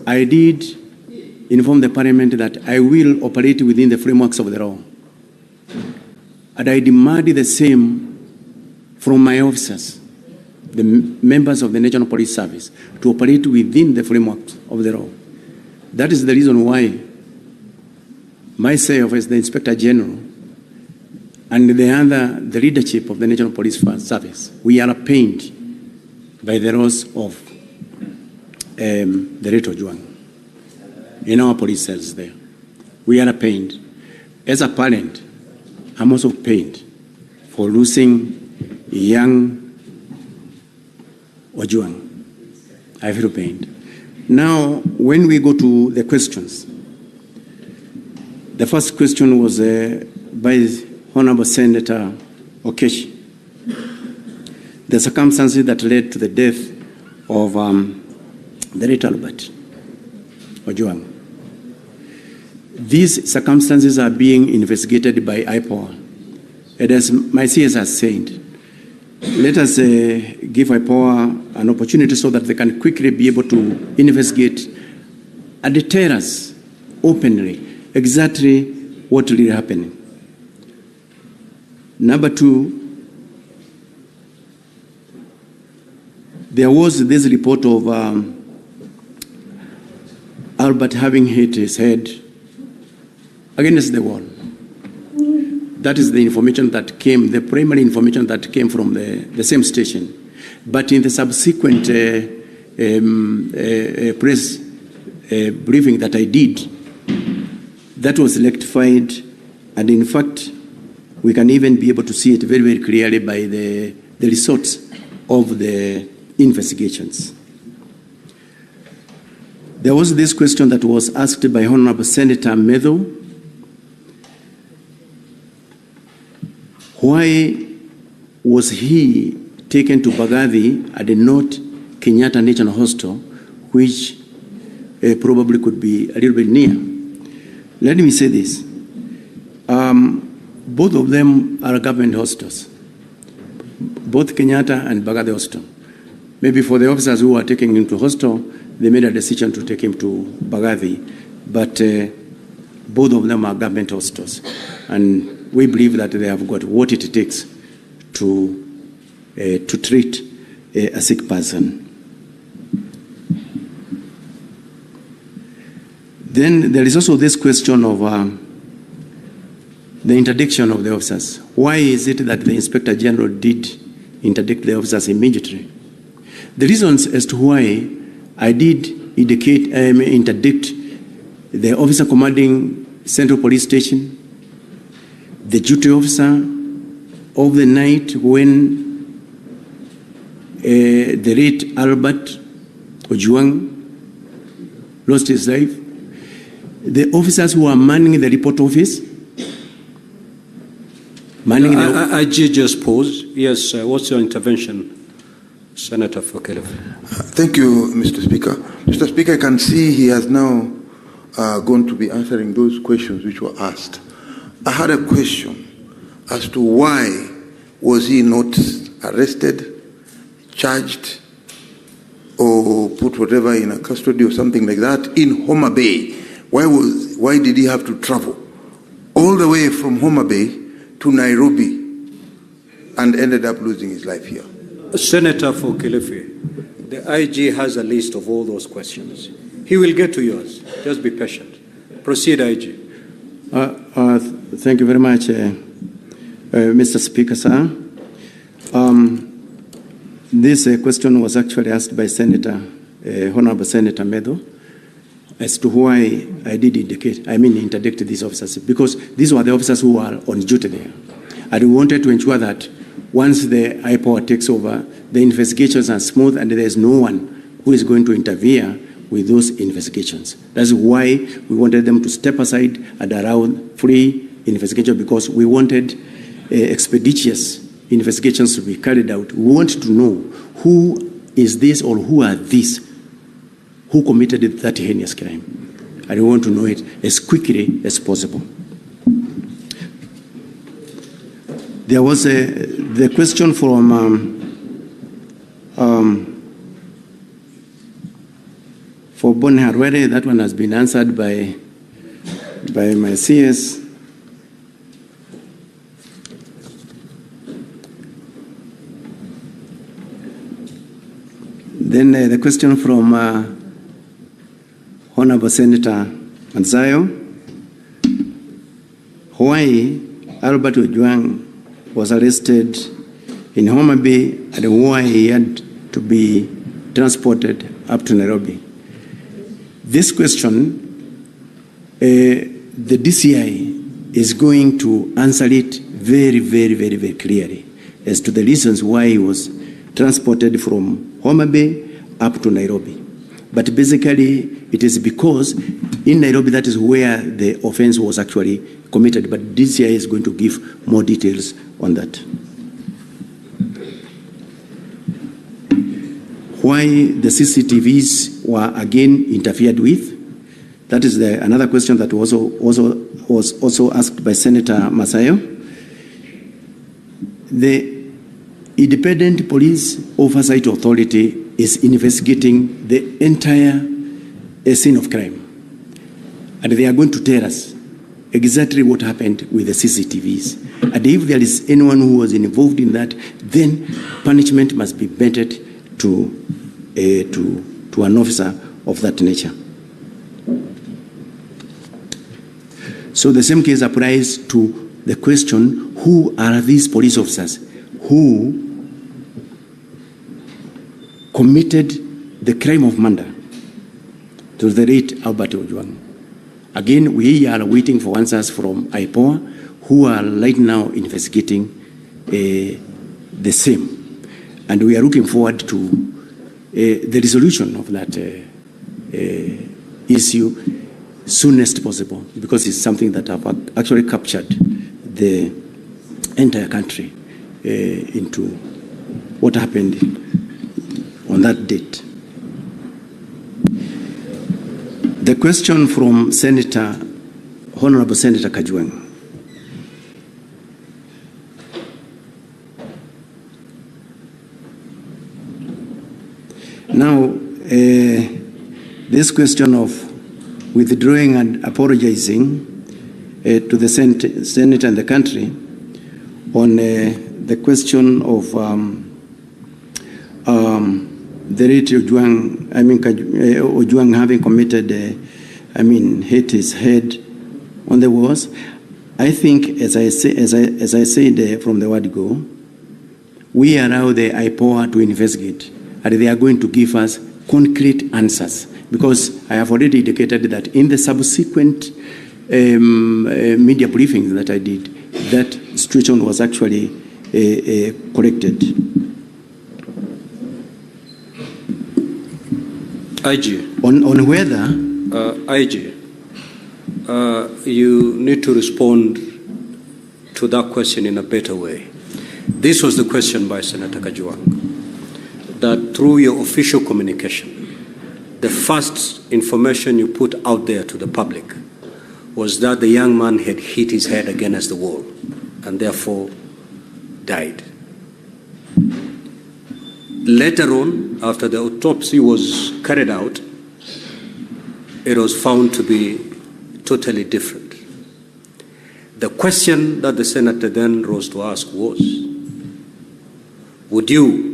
I did inform the Parliament that I will operate within the frameworks of the law. And I demanded the same from my officers, the members of the National Police Service, to operate within the frameworks of the law. That is the reason why myself as the Inspector General and the leadership of the National Police Service, we are pained by the loss of the late Ojwang in our police cells there. We are pained. As a parent, I'm also pained for losing young Ojwang. I feel pained. Now, when we go to the questions, the first question was by Honorable Senator Okeshi. The circumstances that led to the death of the late Albert Ojwang. These circumstances are being investigated by IPOA. And as my CS has said, let us give IPOA an opportunity so that they can quickly be able to investigate and tell us openly exactly what really happened. Number two, there was this report of Albert having hit his head against the wall. That is the information that came, the primary information that came from the same station. But in the subsequent press briefing that I did, that was rectified, and in fact, we can even be able to see it very, very clearly by the results of the investigations. There was this question that was asked by Honorable Senator Medho. Why was he taken to Bagathi and not Kenyatta National Hospital, which probably could be a little bit near? Let me say this. Both of them are government hospitals, both Kenyatta and Bagathi Hospital. Maybe for the officers who are taking him to hospital, they made a decision to take him to Bagathi, but both of them are government hospitals. And we believe that they have got what it takes to treat a sick person. Then there is also this question of the interdiction of the officers. Why is it that the Inspector General did interdict the officers immediately? The reasons as to why I did interdict the officer commanding Central Police Station, the duty officer of the night when the late Albert Ojwang lost his life, the officers who are manning the report office, IG just paused. Yes, what's your intervention, Senator Fokelef? Thank you, Mr. Speaker. Mr. Speaker, I can see he has now going to be answering those questions which were asked. I had a question as to why was he not arrested, charged, or put whatever in a custody or something like that in Homa Bay. Why did he have to travel all the way from Homa Bay to Nairobi and ended up losing his life here? Senator Fokelef, the IG has a list of all those questions. He will get to yours. Just be patient. Proceed, IG. Thank you very much, Mr. Speaker, sir. This question was actually asked by Honorable Senator Medo, as to why I did interdict these officers, because these were the officers who were on duty there. And we wanted to ensure that once the IPOA takes over, the investigations are smooth and there is no one who is going to interfere with those investigations. That's why we wanted them to step aside and allow free investigation, because we wanted expeditious investigations to be carried out. We wanted to know who is this or who are these who committed that heinous crime. And we want to know it as quickly as possible. There was the question from for Boni Harwere. That one has been answered by my CS. Then the question from Honorable Senator Manzayo, why Albert Ojwang was arrested in Homa Bay and why he had to be transported up to Nairobi. This question, the DCI is going to answer it very, very, very, very clearly as to the reasons why he was transported from Homa Bay up to Nairobi. But basically, it is because in Nairobi, that is where the offense was actually committed. But DCI is going to give more details on that. Why the CCTVs were again interfered with? That is another question that was also asked by Senator Masayo. The Independent Police Oversight Authority is investigating the entire scene of crime. And they are going to tell us exactly what happened with the CCTVs. And if there is anyone who was involved in that, then punishment must be meted to an officer of that nature. So the same case applies to the question, who are these police officers who committed the crime of murder to the late Albert Ojwang? Again, we are waiting for answers from IPOA, who are right now investigating the same. And we are looking forward to the resolution of that issue soonest possible, because it's something that have actually captured the entire country into what happened on that date. The question from Honorable Senator Kajwang. Now, this question of withdrawing and apologizing to the Senate and the country on the question of the late Ojwang, Ojwang having committed, hit his head on the walls. I think, as I said from the word go, we allow the IPOA to investigate, and they are going to give us concrete answers. Because I have already indicated that in the subsequent media briefings that I did, that situation was actually corrected. IG. On whether... IG, you need to respond to that question in a better way. This was the question by Senator Kajwang, that through your official communication, the first information you put out there to the public was that the young man had hit his head against the wall and therefore died. Later on, after the autopsy was carried out, it was found to be totally different. The question that the senator then rose to ask was, would you,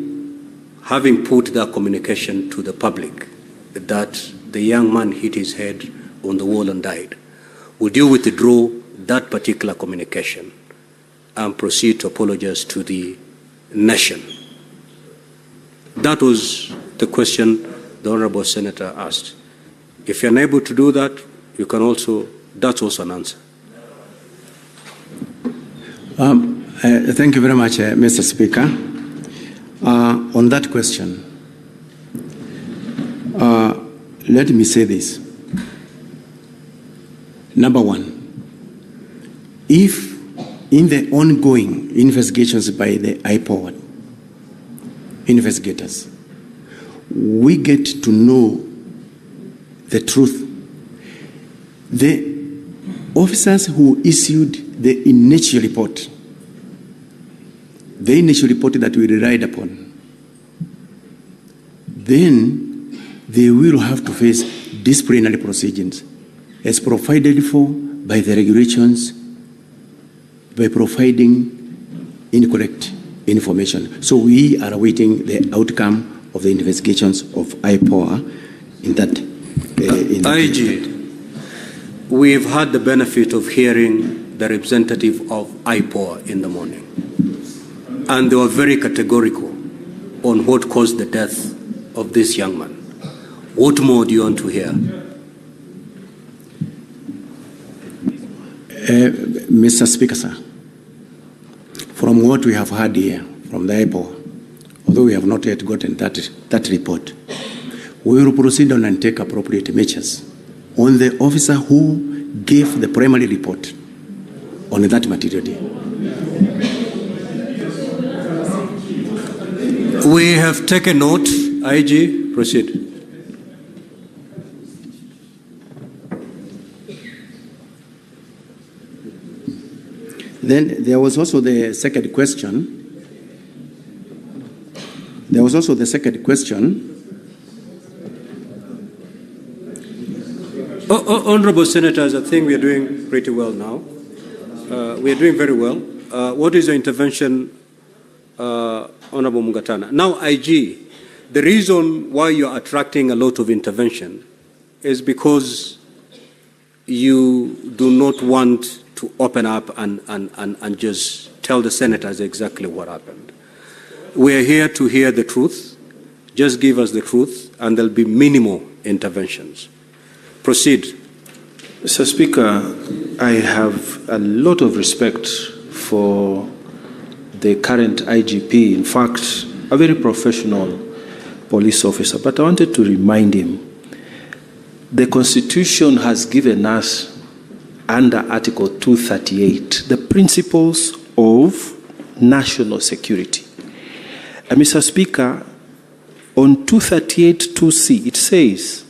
having put that communication to the public, that the young man hit his head on the wall and died, would you withdraw that particular communication and proceed to apologize to the nation? That was the question the Honorable Senator asked. If you're unable to do that, you can also, that's also an answer. Thank you very much, Mr. Speaker. On that question, let me say this. Number one, if in the ongoing investigations by the IPOA investigators, we get to know the truth, the officers who issued the initial report that we relied upon, then they will have to face disciplinary proceedings as provided for by the regulations by providing incorrect information. So we are awaiting the outcome of the investigations of IPOA in that. IG, we've had the benefit of hearing the representative of IPOA in the morning, and they were very categorical on what caused the death of this young man. What more do you want to hear? Mr. Speaker, sir, from what we have heard here from the IPOA, although we have not yet gotten that report, we will proceed on and take appropriate measures on the officer who gave the primary report on that material day. We have taken note. IG, proceed. Then there was also the second question. Honorable Senators, I think we are doing pretty well now. We are doing very well. What is your intervention, Honorable Mungatana? Now, IG, the reason why you're attracting a lot of intervention is because you do not want to open up and just tell the senators exactly what happened. We're here to hear the truth. Just give us the truth, and there'll be minimal interventions. Proceed. Mr. Speaker, I have a lot of respect for the current IGP, in fact, a very professional police officer, but I wanted to remind him the Constitution has given us, under Article 238, the principles of national security. And Mr. Speaker, on 238(2)(c, it says,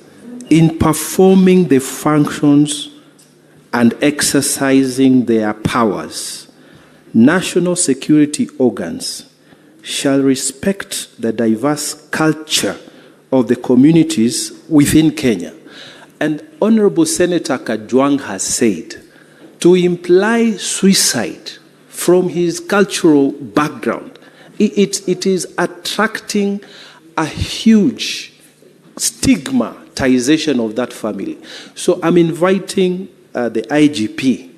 in performing the functions and exercising their powers, national security organs shall respect the diverse culture of the communities within Kenya. And Honorable Senator Kajwang has said, to imply suicide from his cultural background, it is attracting a huge stigmatization of that family. So I'm inviting the IGP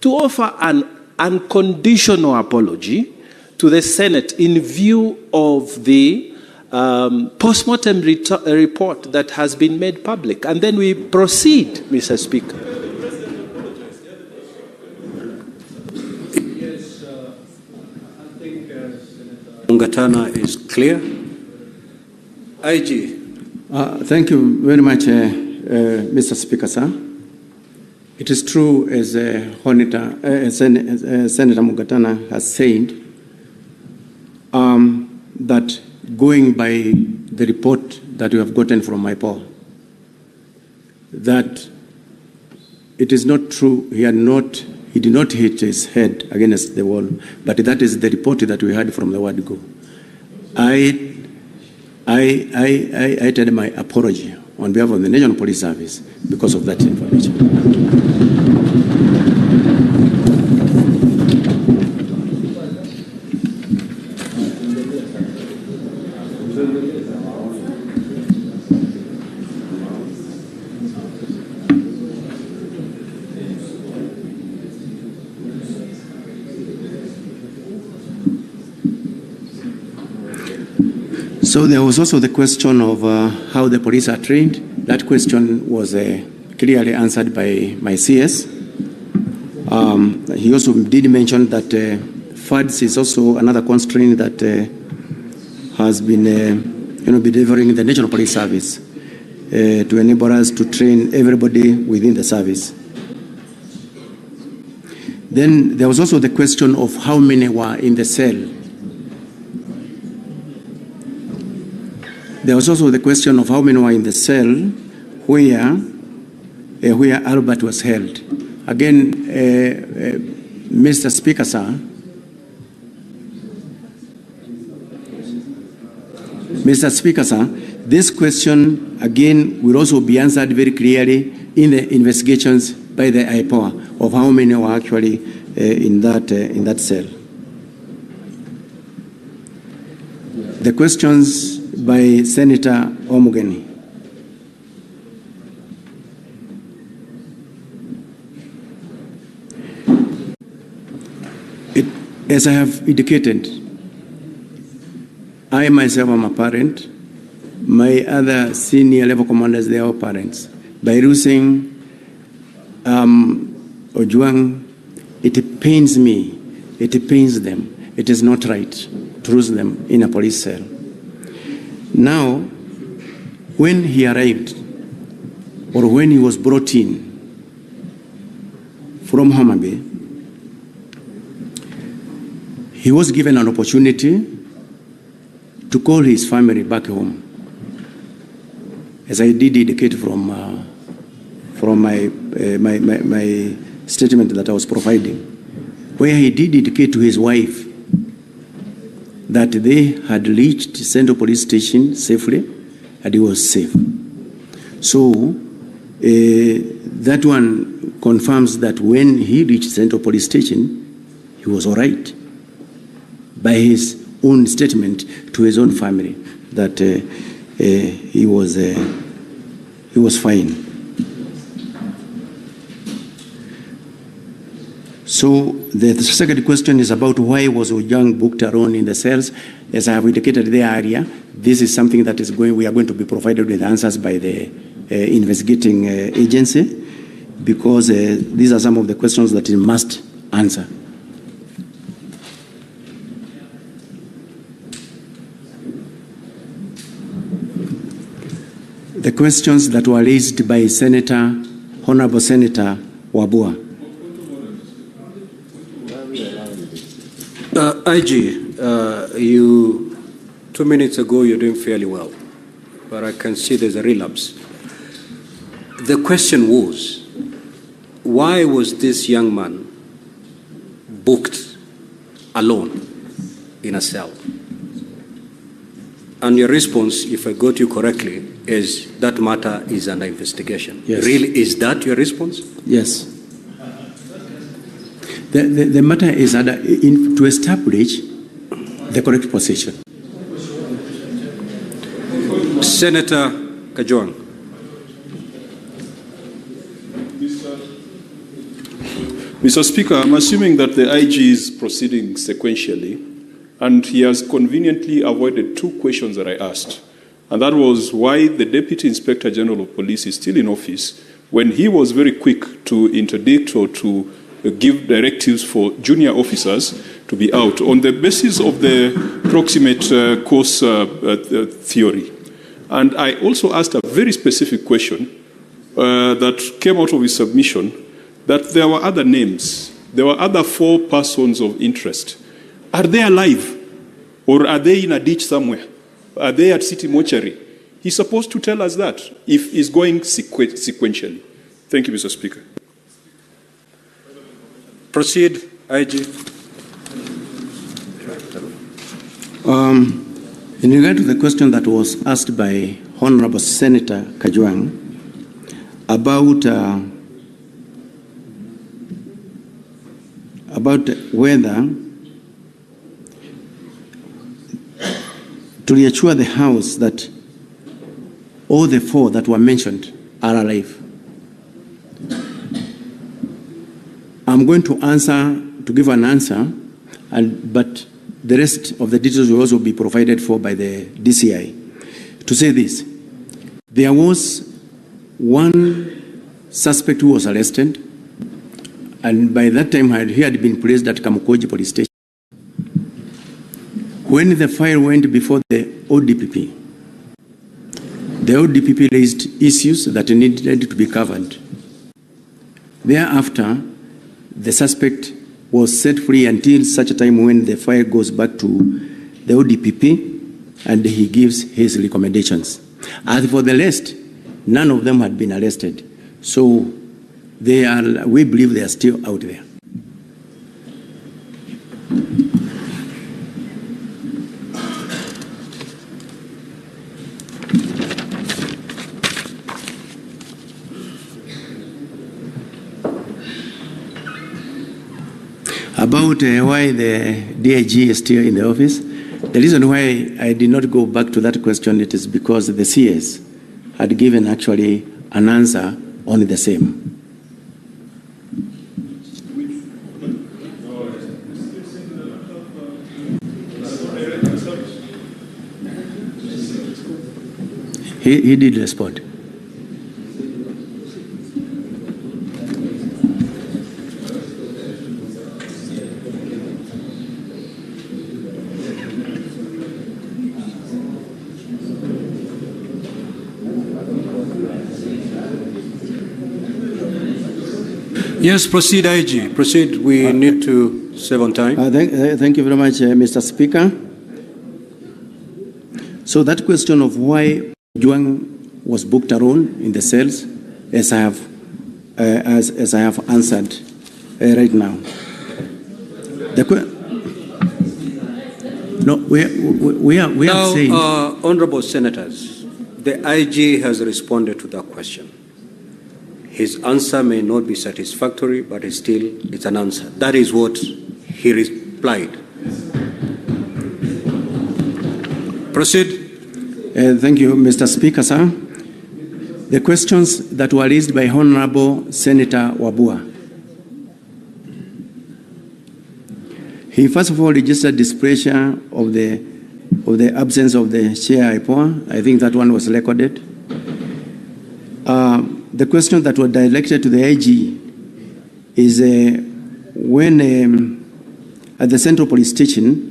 to offer an unconditional apology to the Senate in view of the post-mortem report that has been made public. And then we proceed, Mr. Speaker. Yes, I think Senator Mungatana is clear. IG. Thank you very much, Mr. Speaker, sir. It is true, as Senator Mungatana has said, that going by the report that we have gotten from IPOA, that it is not true, he did not hit his head against the wall, but that is the report that we had from the word go. I tell my apology on behalf of the National Police Service because of that information. So there was also the question of how the police are trained. That question was clearly answered by my CS. He also did mention that FADS is also another constraint that has been delivering the National Police Service to enable us to train everybody within the service. Then there was also the question of how many were in the cell. There was also the question of how many were in the cell where Albert was held. Again, Mr. Speaker, sir, this question again will also be answered very clearly in the investigations by the IPOA of how many were actually in that cell. The questions by Senator Omugeni. As I have indicated, I myself am a parent. My other senior level commanders, they are all parents. By losing Ojwang, it pains me, it pains them. It is not right to lose them in a police cell. Now, when he arrived, or when he was brought in from Homa Bay, he was given an opportunity to call his family back home. As I did indicate from my statement that I was providing, where he did indicate to his wife that they had reached Central Police Station safely and he was safe. So that one confirms that when he reached Central Police Station, he was all right by his own statement to his own family that he was fine. So the second question is about why was Ojwang booked alone in the cells. As I have indicated there earlier, this is something that we are going to be provided with answers by the investigating agency, because these are some of the questions that it must answer. The questions that were raised by Honorable Senator Wabua. IG, you 2 minutes ago you're doing fairly well, but I can see there's a relapse. The question was, why was this young man booked alone in a cell? And your response, if I got you correctly, is that matter is under investigation. Yes. Really, is that your response? Yes. The matter is to establish the correct position. Senator Kajwang. Mr. Speaker, I'm assuming that the IG is proceeding sequentially, and he has conveniently avoided two questions that I asked. And that was why the Deputy Inspector General of Police is still in office when he was very quick to interdict or to give directives for junior officers to be out on the basis of the proximate cause theory. And I also asked a very specific question that came out of his submission, that there were other names. There were other 4 persons of interest. Are they alive? Or are they in a ditch somewhere? Are they at City Mortuary? He's supposed to tell us that if he's going sequentially. Thank you, Mr. Speaker. Proceed, IG. In regard to the question that was asked by Honorable Senator Kajwang about whether to reassure the House that all the 4 that were mentioned are alive. I'm going to give an answer, but the rest of the details will also be provided for by the DCI. To say this, there was one suspect who was arrested, and by that time he had been placed at Kamukoji police station. When the file went before the ODPP raised issues that needed to be covered. Thereafter, the suspect was set free until such a time when the file goes back to the ODPP and he gives his recommendations. As for the rest, none of them had been arrested. So we believe they are still out there. About why the DIG is still in the office, the reason why I did not go back to that question, it is because the CS had given actually an answer on the same. He did respond. Yes, proceed, IG. Proceed. We need to save on time. Thank you very much, Mr. Speaker. So that question of why Juang was booked alone in the cells, as I have answered right now. We are saying. Honourable Senators, the IG has responded to that question. His answer may not be satisfactory, but it's an answer. That is what he replied. Proceed. Thank you, Mr. Speaker, sir. The questions that were raised by Honorable Senator Wabua. He first of all registered displeasure of the absence of the chair IPOA. I think that one was recorded. The question that was directed to the IG is when at the Central Police Station,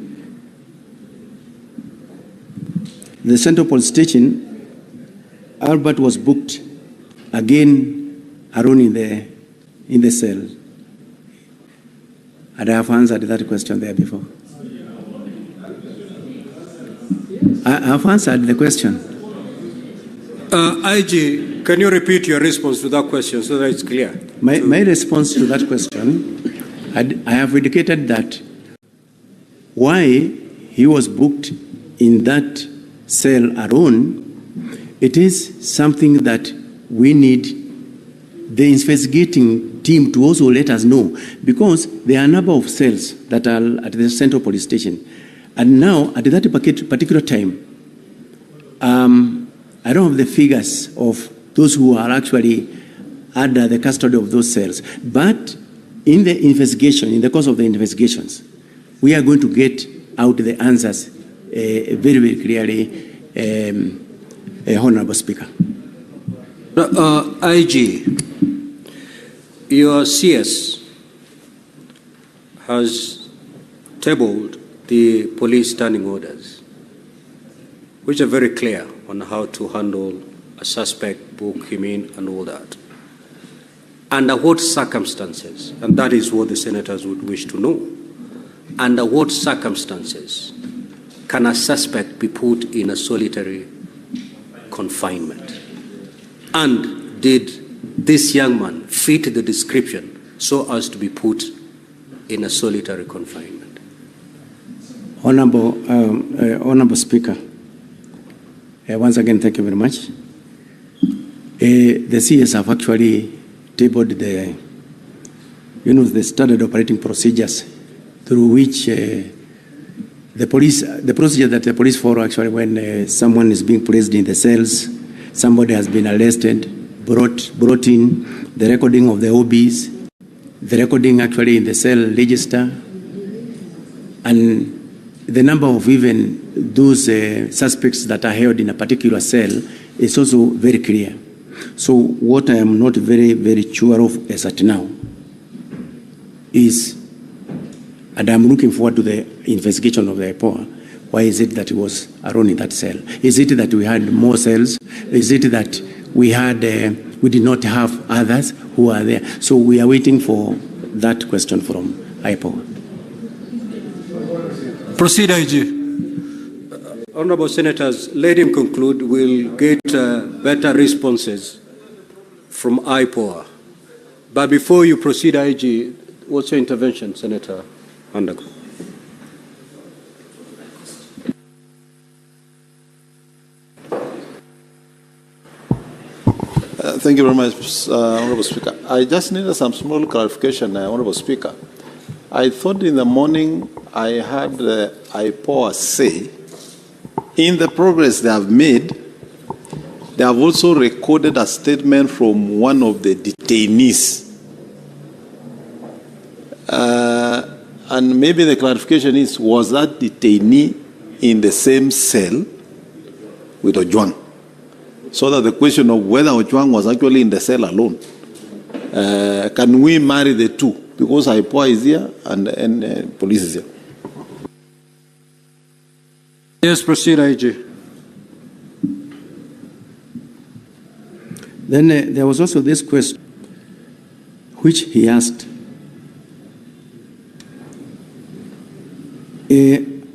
Albert was booked again alone in the cell. And I have answered that question there before. I have answered the question. IG, can you repeat your response to that question so that it's clear? My response to that question, I have indicated that why he was booked in that cell alone, it is something that we need the investigating team to also let us know, because there are a number of cells that are at the Central Police Station. And now, at that particular time, I don't have the figures of those who are actually under the custody of those cells. But in the investigation, in the course of the investigations, we are going to get out the answers very, very clearly, Honorable Speaker. IG, your CS has tabled the police standing orders, which are very clear on how to handle a suspect, book him in, and all that. Under what circumstances, and that is what the senators would wish to know, under what circumstances can a suspect be put in a solitary confinement? And did this young man fit the description so as to be put in a solitary confinement? Honorable Speaker, once again, thank you very much. The CS have actually tabled the standard operating procedures through which the procedure that the police follow actually when someone is being placed in the cells, somebody has been arrested, brought in, the recording of the OBs, the recording actually in the cell register, and the number of even those suspects that are held in a particular cell is also very clear. So what I am not very, very sure of as at now is, and I'm looking forward to the investigation of the IPOA, why is it that he was alone in that cell? Is it that we had more cells? Is it that we did not have others who are there? So we are waiting for that question from IPOA. Proceed, IG. Honorable Senators, let him conclude. We'll get better responses from IPOA. But before you proceed, IG, what's your intervention, Senator Andago? Thank you very much, Honorable Speaker. I just needed some small clarification, Honorable Speaker. I thought in the morning I heard IPOA say, in the progress they have made, they have also recorded a statement from one of the detainees. And maybe the clarification is, was that detainee in the same cell with Ojwang? So that the question of whether Ojwang was actually in the cell alone. Can we marry the two? Because IPOA is here and police is here. Yes, proceed, IG. Then there was also this question, which he asked,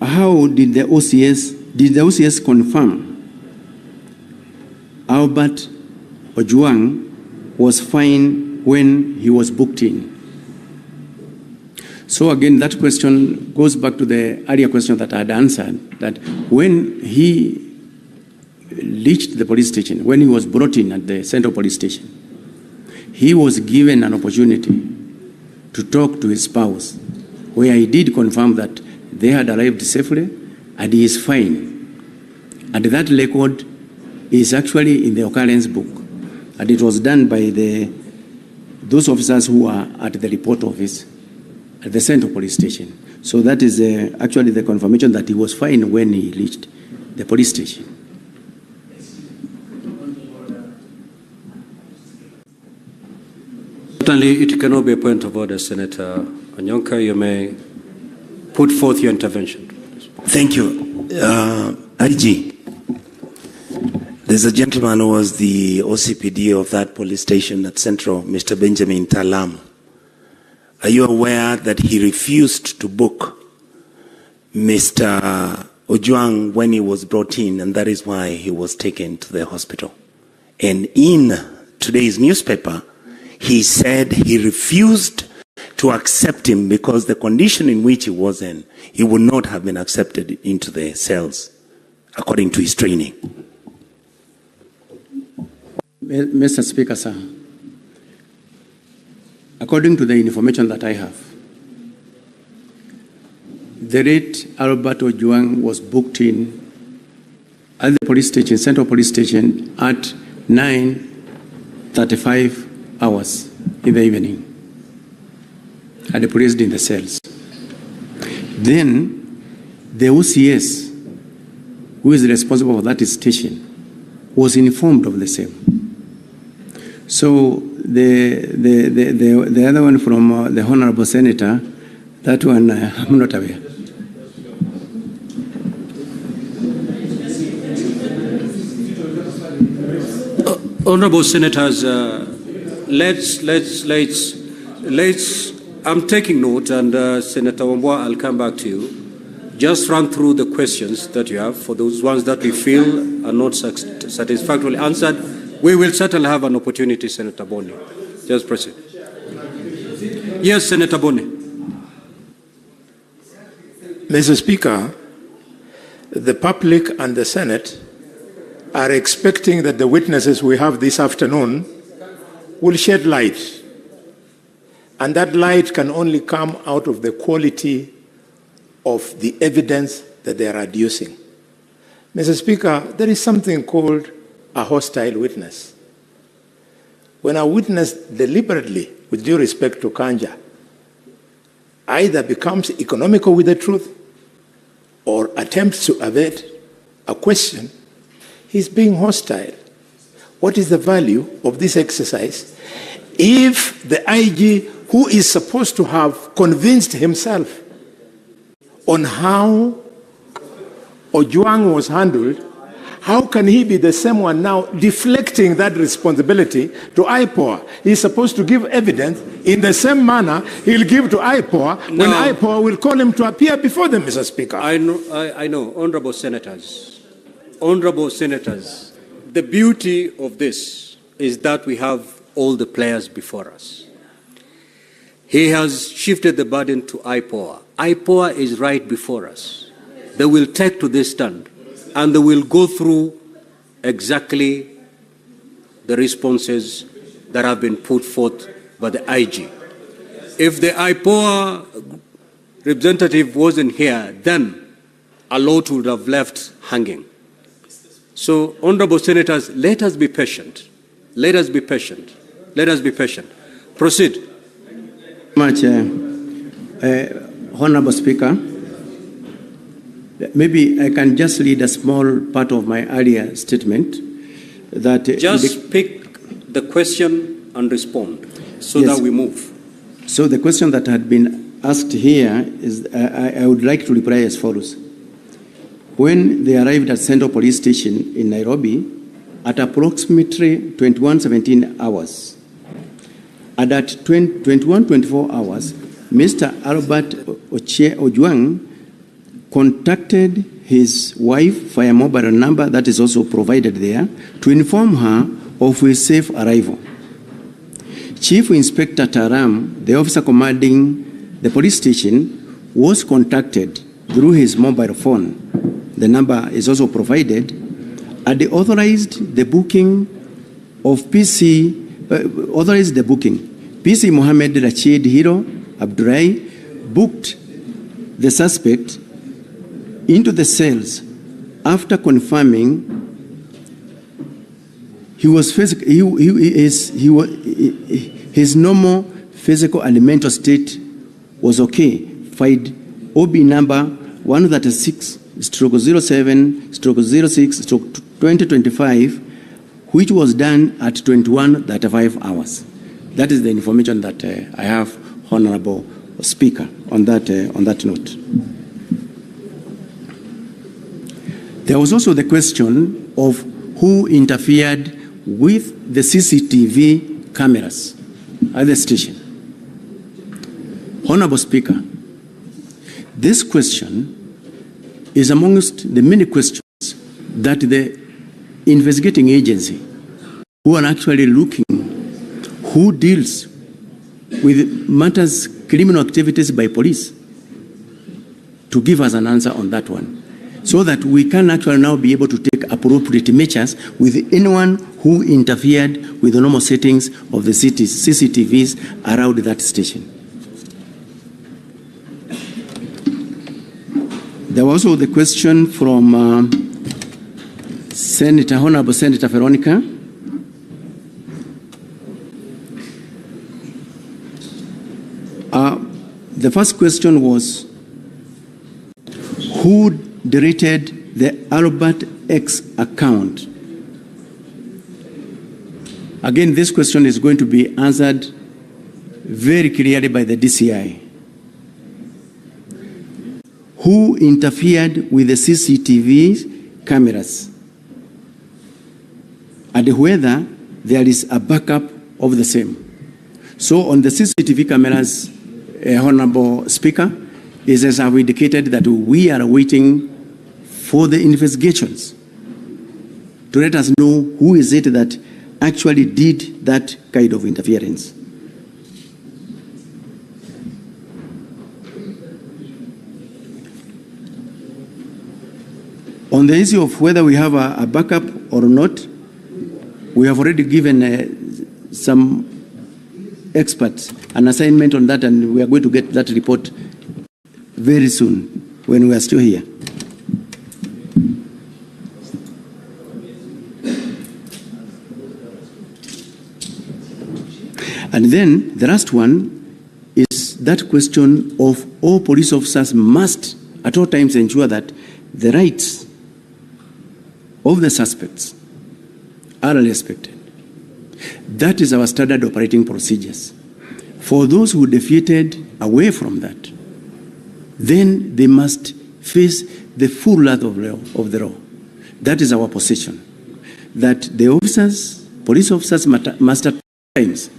how did the OCS confirm Albert Ojwang was fine when he was booked in? So again, that question goes back to the earlier question that I had answered, that when he reached the police station, when he was brought in at the Central Police Station, he was given an opportunity to talk to his spouse, where he did confirm that they had arrived safely and he is fine. And that record is actually in the occurrence book. And it was done by those officers who are at the report office at the Central Police Station. So that is actually the confirmation that he was fine when he reached the police station. Certainly, it cannot be a point of order, Senator Onyonka. You may put forth your intervention. Thank you. IG, there's a gentleman who was the OCPD of that police station at Central, Mr. Benjamin Talam. Are you aware that he refused to book Mr. Ojwang when he was brought in, and that is why he was taken to the hospital? And in today's newspaper, he said he refused to accept him because the condition in which he was in, he would not have been accepted into the cells, according to his training. Mr. Speaker, sir, according to the information that I have, the late Albert Ojwang was booked in at the police station, Central Police Station, at 9:35 hours in the evening. had placed in the cells. Then the OCS, who is responsible for that station, was informed of the same. So the other one from the Honorable Senator, that one I'm not aware. Honorable Senators, I'm taking note, and Senator Wambua, I'll come back to you. Just run through the questions that you have. For those ones that we feel are not satisfactorily answered, we will certainly have an opportunity, Senator Boni. Just proceed. Yes, Senator Boni. Mr. Speaker, the public and the Senate are expecting that the witnesses we have this afternoon will shed light. And that light can only come out of the quality of the evidence that they are adducing. Mr. Speaker, there is something called a hostile witness. When a witness deliberately, with due respect to Kanja, either becomes economical with the truth or attempts to evade a question, he's being hostile. What is the value of this exercise if the IG, who is supposed to have convinced himself on how Ojwang was handled, how can he be the same one now deflecting that responsibility to IPOA? He's supposed to give evidence in the same manner he'll give to IPOA when IPOA will call him to appear before them, Mr. Speaker. I know, Honorable Senators, the beauty of this is that we have all the players before us. He has shifted the burden to IPOA. IPOA is right before us. They will take to this stand and they will go through exactly the responses that have been put forth by the IG. If the IPOA representative wasn't here, then a lot would have left hanging. So, Honorable Senators, let us be patient. Let us be patient. Let us be patient. Proceed. Much, Honorable Speaker. Maybe I can just read a small part of my earlier statement. That just pick the question and respond so that we move. So the question that had been asked here is, I would like to reply as follows. When they arrived at Central Police Station in Nairobi at approximately 21:17 hours, and at 21:24 hours, Mr. Albert Ojwang contacted his wife via mobile number that is also provided there to inform her of his safe arrival. Chief Inspector Taram, the officer commanding the police station, was contacted through his mobile phone. The number is also provided, and they authorized the booking of PC Mohammed Rashid Hiro Abdurai booked the suspect into the cells after confirming his normal physical and mental state was okay. Filed OB number 136/07/06/2025, which was done at 21:35 hours. That is the information that I have, Honorable Speaker, on that note. There was also the question of who interfered with the CCTV cameras at the station. Honorable Speaker, this question is amongst the many questions that the investigating agency, who are actually looking who deals with matters, criminal activities by police, to give us an answer on that one, so that we can actually now be able to take appropriate measures with anyone who interfered with the normal settings of the CCTVs around that station. There was also the question from Honorable Senator Veronica. The first question was, who deleted the Albert X account? Again, this question is going to be answered very clearly by the DCI. Who interfered with the CCTV cameras? And whether there is a backup of the same. So on the CCTV cameras, Honorable Speaker, is as I've indicated that we are waiting for the investigations to let us know who is it that actually did that kind of interference. On the issue of whether we have a backup or not, we have already given some experts an assignment on that, and we are going to get that report very soon when we are still here. And then the last one is that question of all police officers must at all times ensure that the rights of the suspects are respected. That is our standard operating procedures. For those who deviated away from that, then they must face the full wrath of the law. That is our position. That the officers, police officers must at times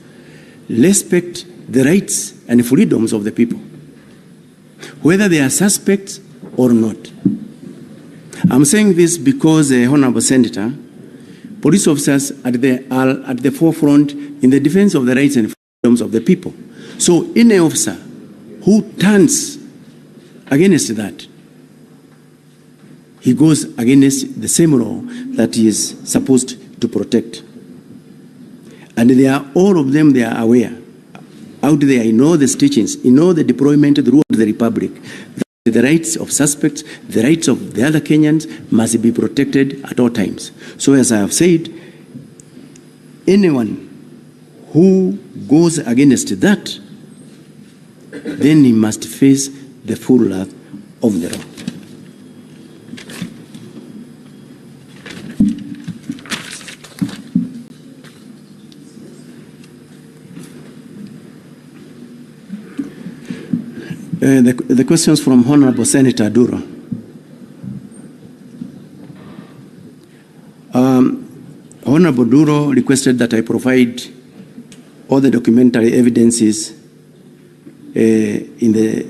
respect the rights and freedoms of the people, whether they are suspects or not. I'm saying this because, Honorable Senator, police officers are at the forefront in the defense of the rights and freedoms of the people. So any officer who turns against that, he goes against the same law that he is supposed to protect. And they are, all of them, they are aware, out there in all the stations, in all the deployment throughout the Republic, that the rights of suspects, the rights of the other Kenyans must be protected at all times. So as I have said, anyone who goes against that, then he must face the full wrath of the law. The questions from Honorable Senator Duro. Honorable Duro requested that I provide all the documentary evidences of the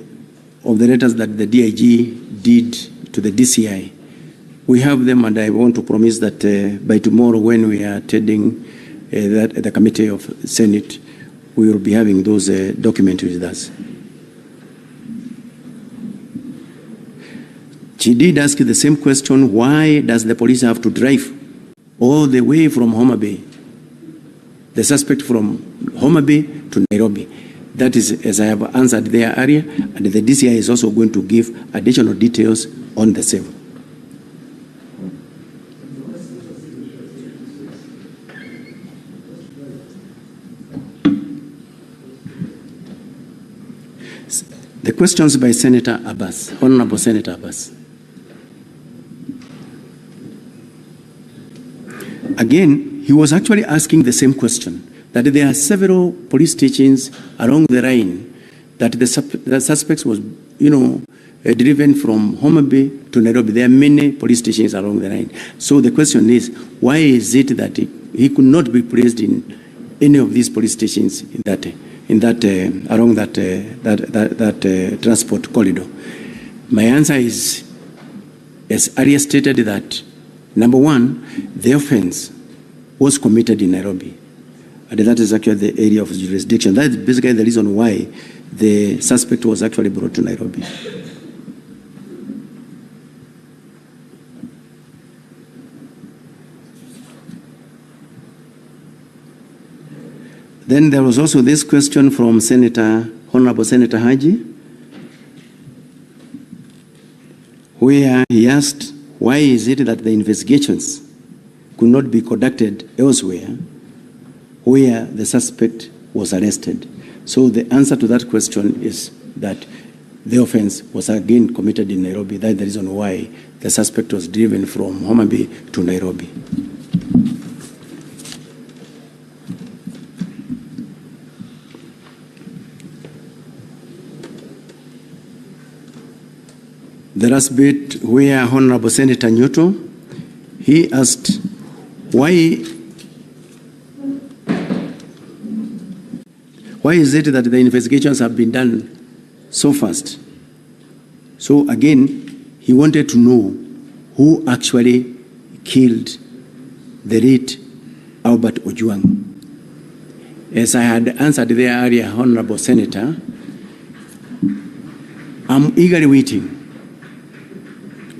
letters that the DIG did to the DCI. We have them, and I want to promise that by tomorrow, when we are attending the Committee of Senate, we will be having those documents with us. She did ask the same question, why does the police have to drive all the way from Homa Bay, the suspect from Homa Bay to Nairobi? That is, as I have answered there earlier, and the DCI is also going to give additional details on the same. The questions by Senator Abbas, Honorable Senator Abbas. Again, he was actually asking the same question, that there are several police stations along the line that the suspects was, driven from Homa Bay to Nairobi. There are many police stations along the line. So the question is, why is it that he could not be placed in any of these police stations along that transport corridor? My answer is, as earlier stated, that number one, the offense was committed in Nairobi. And that is actually the area of jurisdiction. That is basically the reason why the suspect was actually brought to Nairobi. Then there was also this question from Honorable Senator Haji, where he asked, why is it that the investigations could not be conducted elsewhere where the suspect was arrested? So the answer to that question is that the offense was again committed in Nairobi. That's the reason why the suspect was driven from Homa Bay to Nairobi. The last bit where Honorable Senator Newto, he asked why is it that the investigations have been done so fast? So again, he wanted to know who actually killed the late Albert Ojwang. As I had answered there earlier, Honorable Senator, I'm eagerly waiting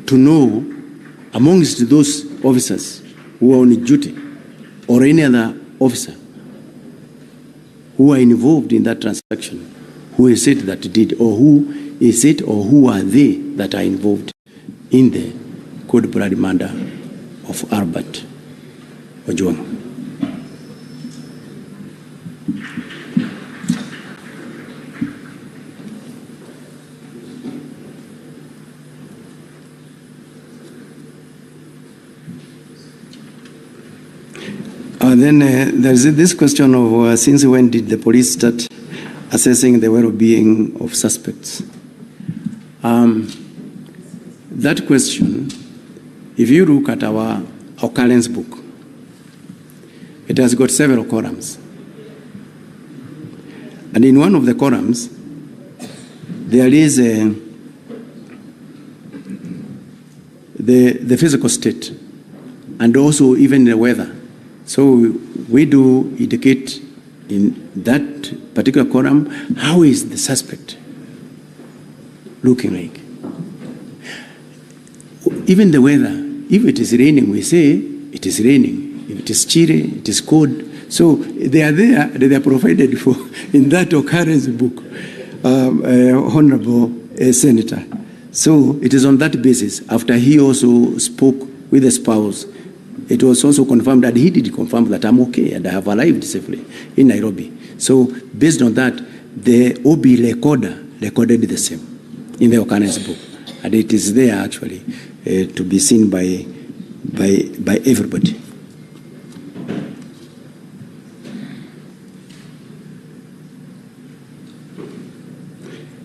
to know amongst those officers who are on duty or any other officer who are involved in that transaction, who is it that did, or who is it or who are they that are involved in the cold-blooded murder of Albert Ojwang. Then there's this question of since when did the police start assessing the well-being of suspects? That question, if you look at our occurrence book, it has got several columns. And in one of the columns, there is the physical state and also even the weather. So we do indicate in that particular column, how is the suspect looking like? Even the weather, if it is raining, we say it is raining. If it is chilly, it is cold. So they are there, they are provided for in that occurrence book, Honorable Senator. So it is on that basis, after he also spoke with the spouse, it was also confirmed that he did confirm that I'm okay and I have arrived safely in Nairobi. So based on that, the OB recorder recorded the same in the occurrence book. And it is there actually to be seen by everybody.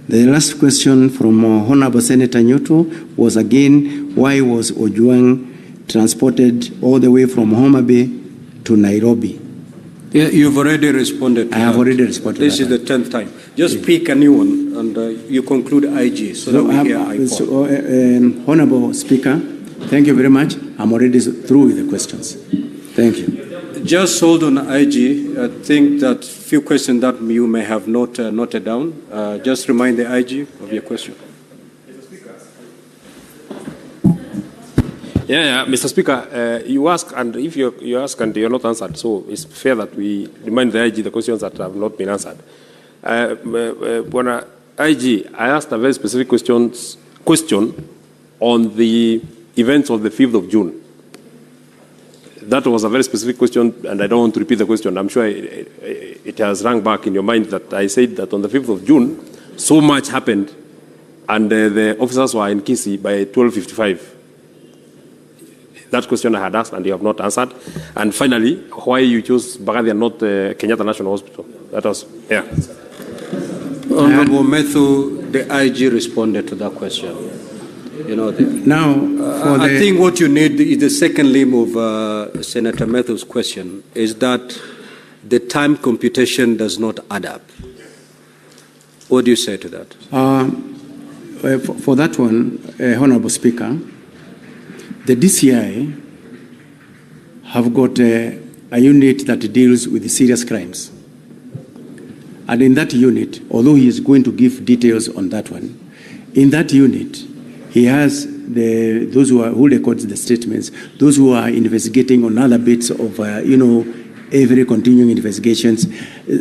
The last question from Honorable Senator Newto was again, why was Ojwang transported all the way from Homa Bay to Nairobi? Yeah, you've already responded to I have already responded This to is the 10th time. Just pick a new one and you conclude IG so that we hear IPOD. Honorable Speaker, thank you very much. I'm already through with the questions. Thank you. Just hold on IG. I think that few questions that you may have noted down. Just remind the IG of your question. Yeah, Mr. Speaker, you ask, and if you ask and you're not answered, so it's fair that we remind the IG the questions that have not been answered. When IG, I asked a very specific question on the events of the 5th of June. That was a very specific question, and I don't want to repeat the question. I'm sure it has rung back in your mind that I said that on the 5th of June, so much happened, and the officers were in Kisii by 12:55. That question I had asked and you have not answered. And finally, why you chose Bagadia and not Kenyatta National Hospital? That was, yeah. Honorable Methu, the IG responded to that question. You know, I think what you need is the second limb of Senator Methu's question is that the time computation does not add up. What do you say to that? For that one, Honorable Speaker, the DCI have got a unit that deals with serious crimes. And in that unit, although he is going to give details on that one, in that unit, he has those who records the statements, those who are investigating on other bits of, every continuing investigations.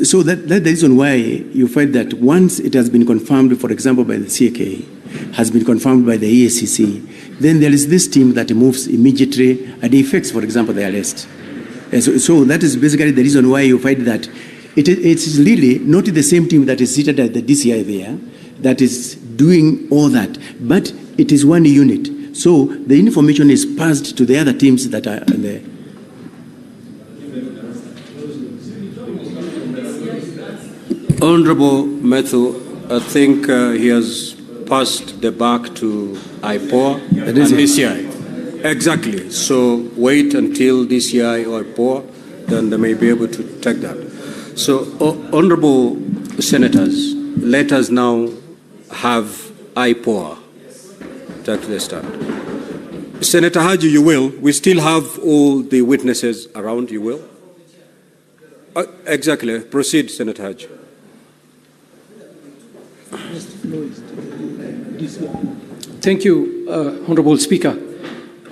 So that's the reason why you find that once it has been confirmed, for example, by the CAK, has been confirmed by the EACC, then there is this team that moves immediately and effects, for example, the arrest. So that is basically the reason why you find that it is really not the same team that is seated at the DCI there that is doing all that, but it is one unit. So the information is passed to the other teams that are there. Honorable Methu, I think he has passed the buck to IPOA and DCI. Exactly. So wait until DCI or IPOA, then they may be able to take that. So, honorable senators, let us now have IPOA take the stand. Senator Haji, you will. We still have all the witnesses around, you will. Exactly. Proceed, Senator Haji. Thank you, Honorable Speaker.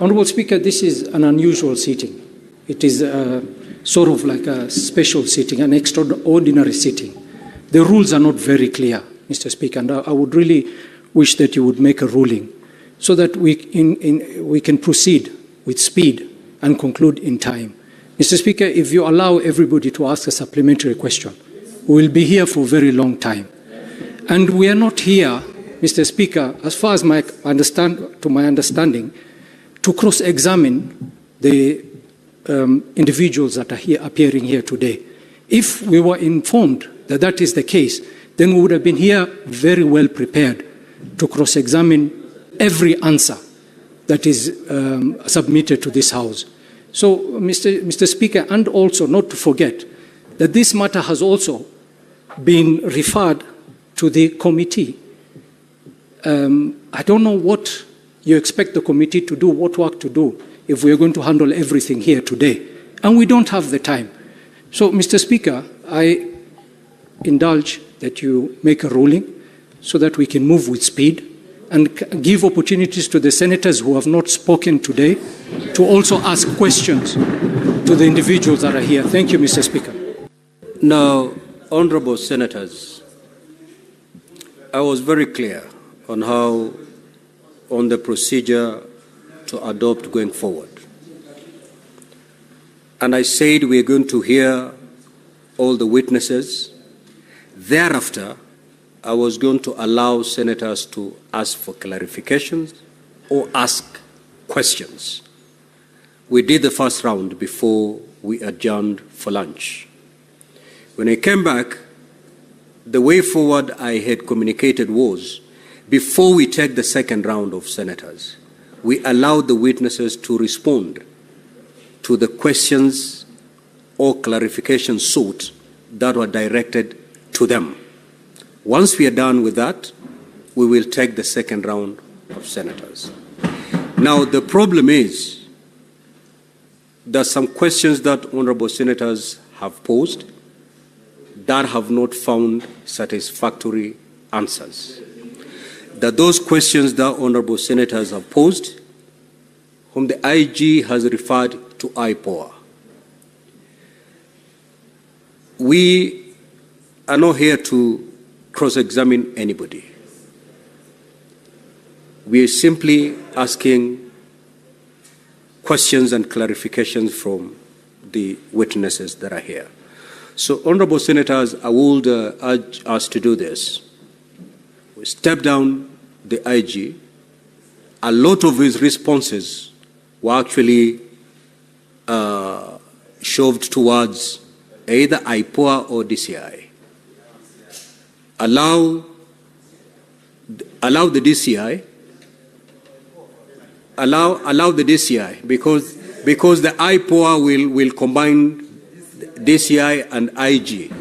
Honorable Speaker, this is an unusual sitting. It is sort of like a special sitting, an extraordinary sitting. The rules are not very clear, Mr. Speaker, and I would really wish that you would make a ruling so that we can proceed with speed and conclude in time. Mr. Speaker, if you allow everybody to ask a supplementary question, we will be here for a very long time. And we are not here, Mr. Speaker, as far as my understanding, to cross-examine the individuals that are here, appearing here today. If we were informed that that is the case, then we would have been here very well prepared to cross-examine every answer that is submitted to this House. So, Mr. Speaker, and also not to forget that this matter has also been referred to the committee. I don't know what you expect the committee to do, what work to do, if we are going to handle everything here today. And we don't have the time. So, Mr. Speaker, I indulge that you make a ruling so that we can move with speed and give opportunities to the senators who have not spoken today to also ask questions to the individuals that are here. Thank you, Mr. Speaker. Now, honorable senators, I was very clear on the procedure to adopt going forward. And I said we are going to hear all the witnesses. Thereafter, I was going to allow senators to ask for clarifications or ask questions. We did the first round before we adjourned for lunch. When I came back, the way forward I had communicated was, before we take the second round of senators, we allowed the witnesses to respond to the questions or clarifications sought that were directed to them. Once we are done with that, we will take the second round of senators. Now, the problem is there are some questions that honorable senators have posed that have not found satisfactory answers. That those questions that honorable senators have posed, whom the IG has referred to IPOA. We are not here to cross-examine anybody. We are simply asking questions and clarifications from the witnesses that are here. So, honorable senators, I would urge us to do this. We step down the IG. A lot of his responses were actually shoved towards either IPOA or DCI. Allow the DCI. Allow the DCI because the IPOA will combine DCI and IG.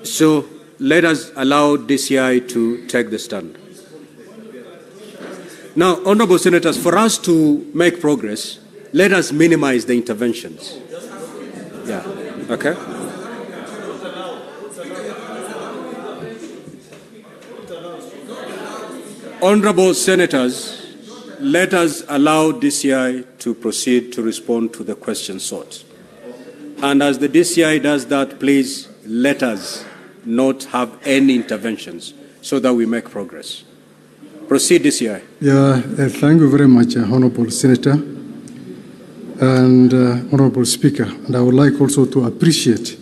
So let us allow DCI to take the stand. Now, honorable senators, for us to make progress, let us minimize the interventions. Yeah, okay? Honorable senators, let us allow DCI to proceed to respond to the questions sought. And as the DCI does that, please let us not have any interventions so that we make progress. Proceed, DCI. Yeah, thank you very much, Honorable Senator and Honorable Speaker. And I would like also to appreciate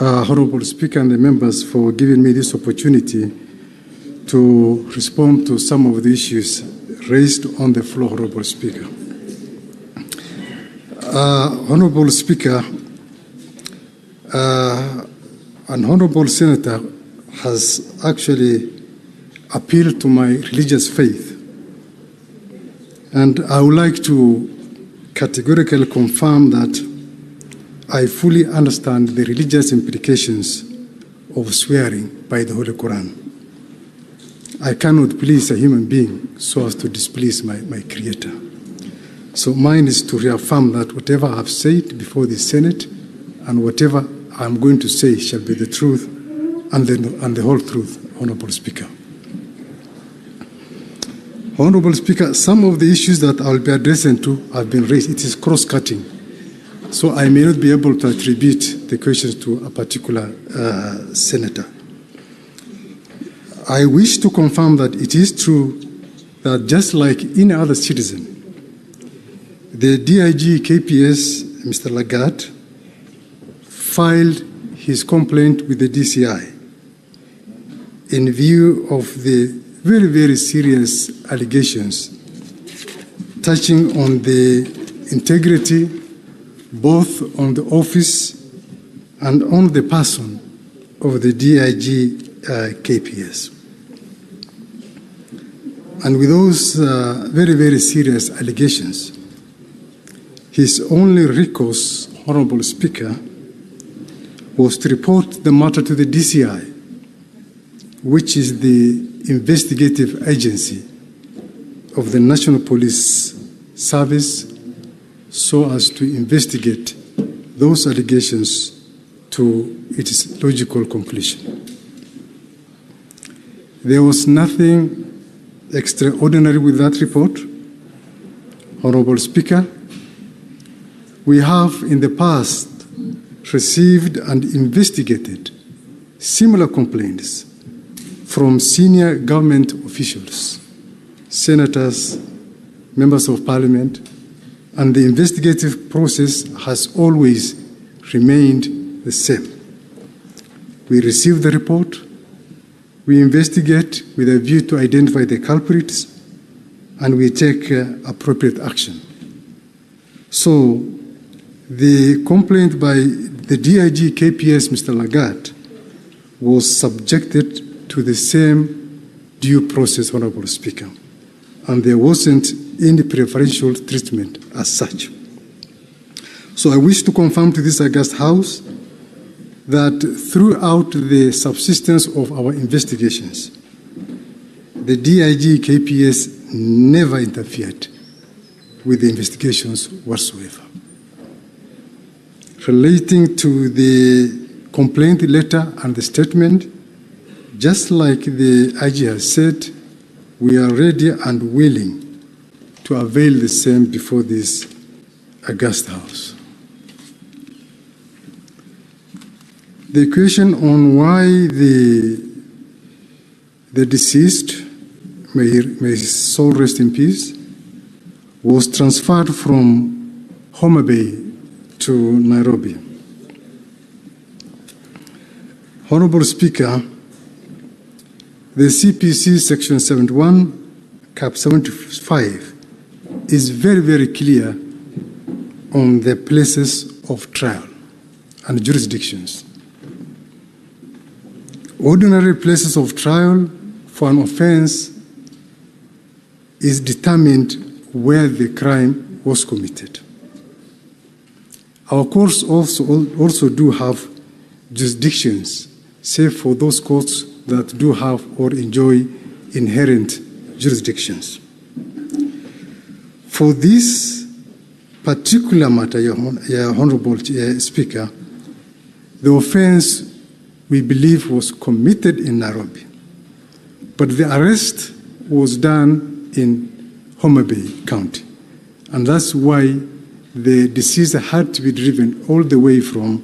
Honorable Speaker and the members for giving me this opportunity to respond to some of the issues raised on the floor, Honorable Speaker. Honorable Speaker, an Honorable Senator has actually appealed to my religious faith. And I would like to categorically confirm that I fully understand the religious implications of swearing by the Holy Quran. I cannot please a human being so as to displease my Creator. So mine is to reaffirm that whatever I have said before the Senate and whatever I'm going to say shall be the truth and the whole truth, Honorable Speaker. Honorable Speaker, some of the issues that I'll be addressing to have been raised. It is cross-cutting. So I may not be able to attribute the questions to a particular senator. I wish to confirm that it is true that just like any other citizen, the DIG KPS, Mr. Lagat, filed his complaint with the DCI in view of the very, very serious allegations touching on the integrity, both on the office and on the person of the DIG KPS. And with those very, very serious allegations, his only recourse, Honorable Speaker, was to report the matter to the DCI, which is the investigative agency of the National Police Service, so as to investigate those allegations to its logical conclusion. There was nothing extraordinary with that report. Honorable Speaker, we have in the past received and investigated similar complaints from senior government officials, senators, members of parliament, and the investigative process has always remained the same. We receive the report, we investigate with a view to identify the culprits, and we take appropriate action. So the complaint by the DIG KPS, Mr. Lagat, was subjected to the same due process, Honorable Speaker, and there wasn't any preferential treatment as such. So I wish to confirm to this august House that throughout the subsistence of our investigations, the DIG KPS never interfered with the investigations whatsoever. Relating to the complaint letter and the statement, just like the IG has said, we are ready and willing to avail the same before this august House. The question on why the deceased, may his soul rest in peace, was transferred from Homa Bay to Nairobi. Honorable Speaker, the CPC Section 71, Cap 75, is very, very clear on the places of trial and jurisdictions. Ordinary places of trial for an offense is determined where the crime was committed. Our courts also do have jurisdictions, save for those courts that do have or enjoy inherent jurisdictions. For this particular matter, Your Honorable Speaker, the offense we believe was committed in Nairobi, but the arrest was done in Homa Bay County, and that's why the deceased had to be driven all the way from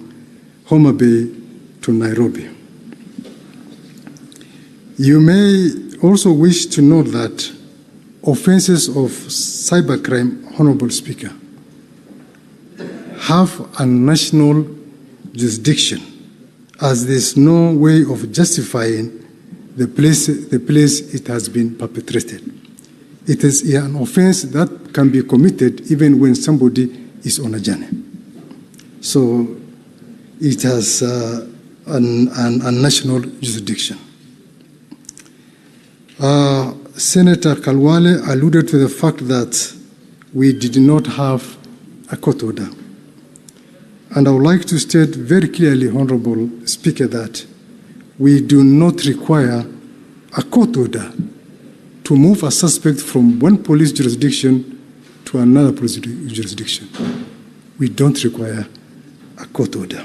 Homa Bay to Nairobi. You may also wish to note that offenses of cybercrime, Honorable Speaker, have a national jurisdiction as there's no way of justifying the place it has been perpetrated. It is an offense that can be committed even when somebody is on a journey. So it has a national jurisdiction. Senator Kalwale alluded to the fact that we did not have a court order. And I would like to state very clearly, Honorable Speaker, that we do not require a court order to move a suspect from one police jurisdiction to another police jurisdiction. We don't require a court order.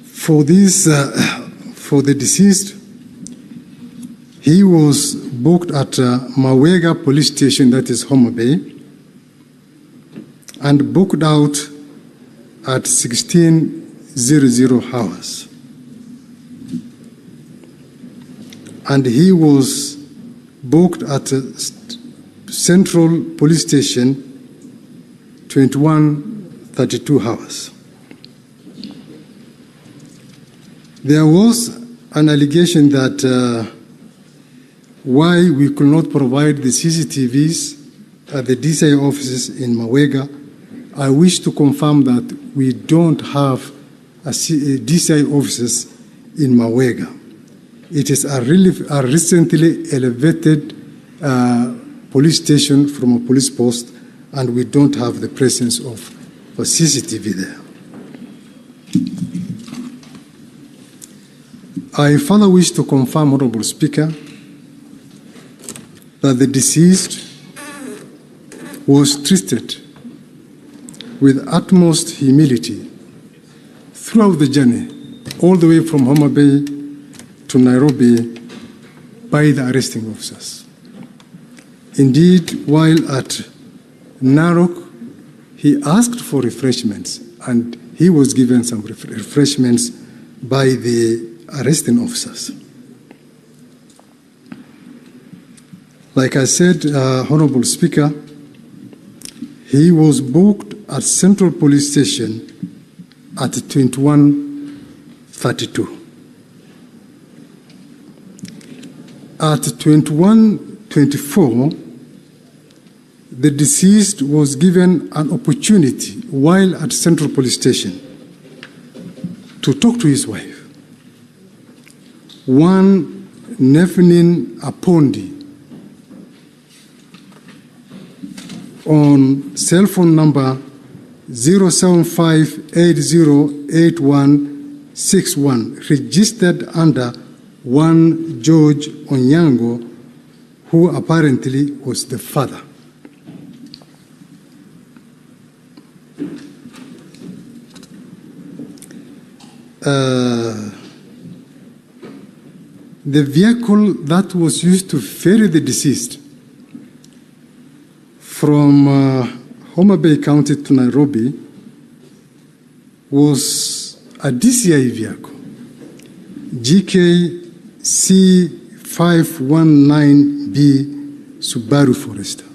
For the deceased, he was booked at Mawega Police Station, that is Homa Bay, and booked out at 16:00 hours. And he was booked at Central Police Station 21:32 hours. There was an allegation that why we could not provide the CCTVs at the DCI offices in Mawega. I wish to confirm that we don't have a DCI offices in Mawega. It is a recently elevated police station from a police post, and we don't have the presence of a CCTV there. I further wish to confirm, Honorable Speaker, that the deceased was treated with utmost humility throughout the journey, all the way from Homa Bay to Nairobi, by the arresting officers. Indeed, while at Narok, he asked for refreshments, and he was given some refreshments by the arresting officers. Like I said, Honorable Speaker, he was booked at Central Police Station at 21:32. At 21:24, the deceased was given an opportunity while at Central Police Station to talk to his wife. One Nefnin Apondi, on cell phone number 075808161, registered under one George Onyango, who apparently was the father. The vehicle that was used to ferry the deceased from Homa Bay County to Nairobi was a DCI vehicle, GKC519B Subaru Forester.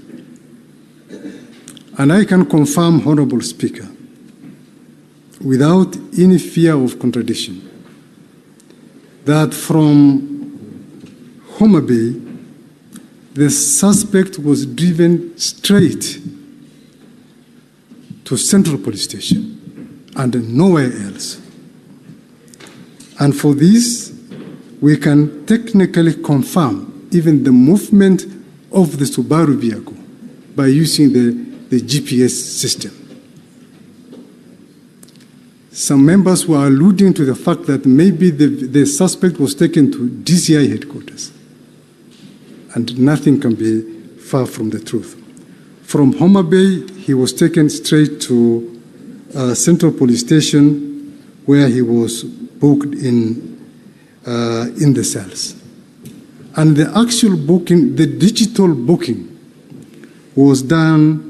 And I can confirm, Honorable Speaker, without any fear of contradiction, that from Homa Bay, the suspect was driven straight to Central Police Station and nowhere else. And for this, we can technically confirm even the movement of the Subaru vehicle by using the GPS system. Some members were alluding to the fact that maybe the suspect was taken to DCI headquarters. And nothing can be far from the truth. From Homa Bay, he was taken straight to Central Police Station, where he was booked in the cells. And the actual booking, the digital booking, was done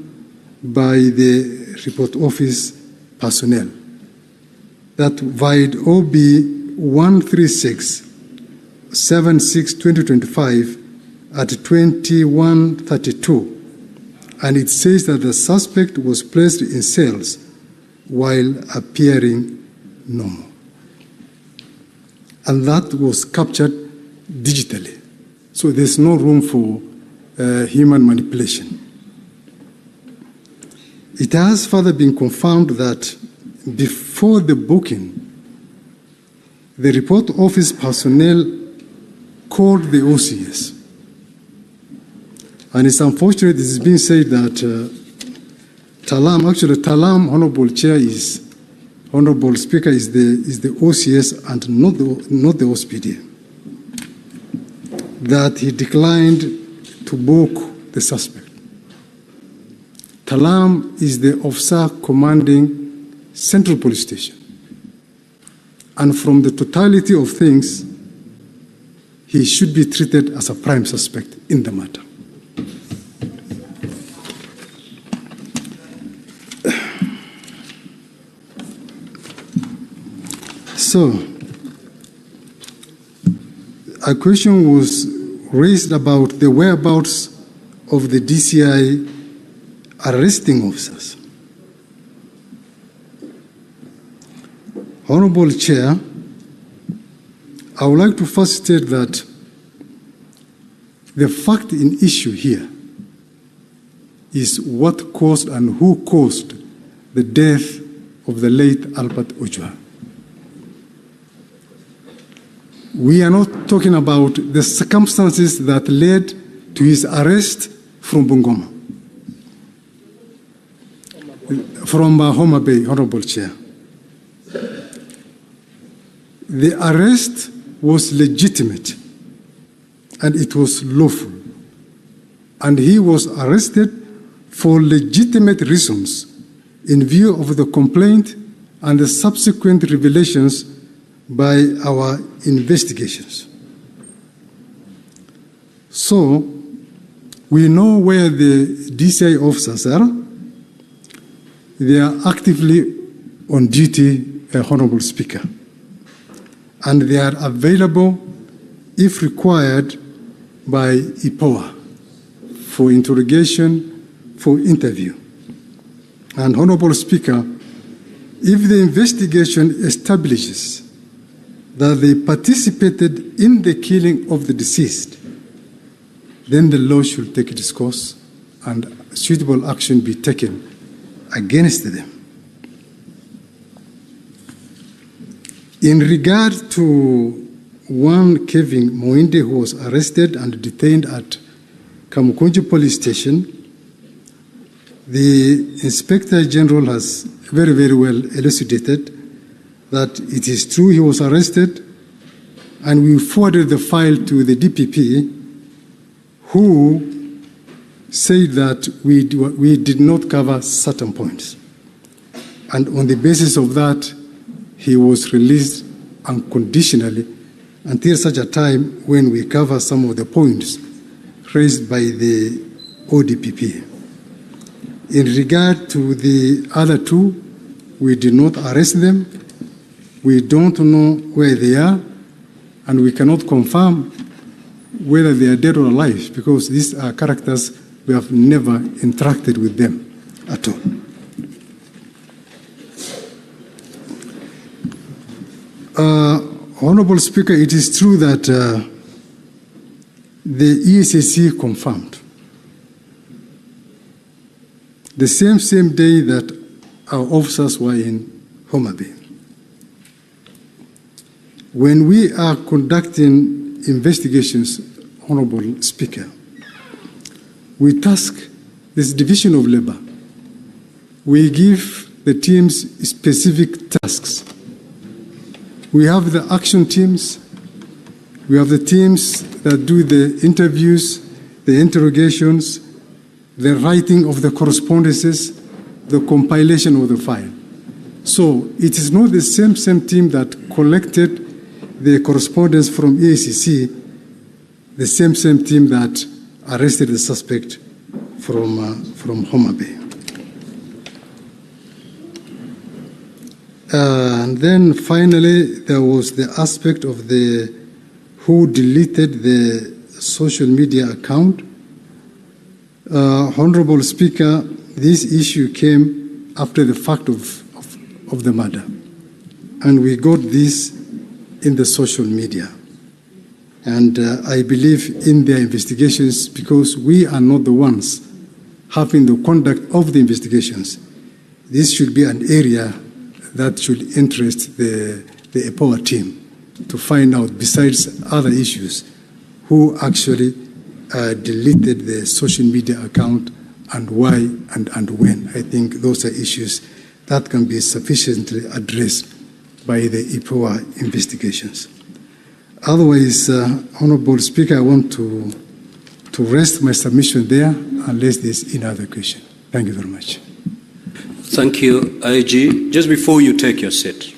by the report office personnel. That via OB 136-76-2025 at 21:32, and it says that the suspect was placed in cells while appearing normal. And that was captured digitally. So there's no room for human manipulation. It has further been confirmed that before the booking, the report office personnel called the OCS. And it's unfortunate it is being said that Talam, Honorable Chair, Honorable Speaker, is the OCS and not the OSPD. That he declined to book the suspect. Talam is the officer commanding Central Police Station. And from the totality of things, he should be treated as a prime suspect in the matter. So, a question was raised about the whereabouts of the DCI arresting officers. Honorable Chair, I would like to first state that the fact in issue here is what caused and who caused the death of the late Albert Ojwang. We are not talking about the circumstances that led to his arrest from Bungoma, from Homa Bay, Honorable Chair. The arrest was legitimate and it was lawful. And he was arrested for legitimate reasons in view of the complaint and the subsequent revelations by our investigations. So, we know where the DCI officers are. They are actively on duty, Honorable Speaker. And they are available, if required, by IPOA for interrogation, for interview. And Honorable Speaker, if the investigation establishes that they participated in the killing of the deceased, then the law should take its course and suitable action be taken against them. In regard to one Kevin Moinde who was arrested and detained at Kamukunji Police Station, the Inspector General has very, very well elucidated that it is true he was arrested, and we forwarded the file to the DPP, who said that we did not cover certain points. And on the basis of that, he was released unconditionally until such a time when we cover some of the points raised by the ODPP. In regard to the other two, we did not arrest them. We don't know where they are, and we cannot confirm whether they are dead or alive because these are characters we have never interacted with them at all. Honorable Speaker, it is true that the ESAC confirmed the same day that our officers were in Homa Bay. When we are conducting investigations, Honorable Speaker, we task this division of labor. We give the teams specific tasks. We have the action teams. We have the teams that do the interviews, the interrogations, the writing of the correspondences, the compilation of the file. So it is not the same team that collected the correspondence from EACC, the same team that arrested the suspect from Homa Bay. And then finally, there was the aspect of the who deleted the social media account. Honorable Speaker, this issue came after the fact of the murder. and we got this in the social media. And I believe in their investigations because we are not the ones having the conduct of the investigations. This should be an area that should interest the EPOA team to find out, besides other issues, who actually deleted the social media account and why and when. I think those are issues that can be sufficiently addressed by the EPOA investigations. Otherwise, Honorable Speaker, I want to rest my submission there unless there's any other question. Thank you very much. Thank you, IG. Just before you take your seat,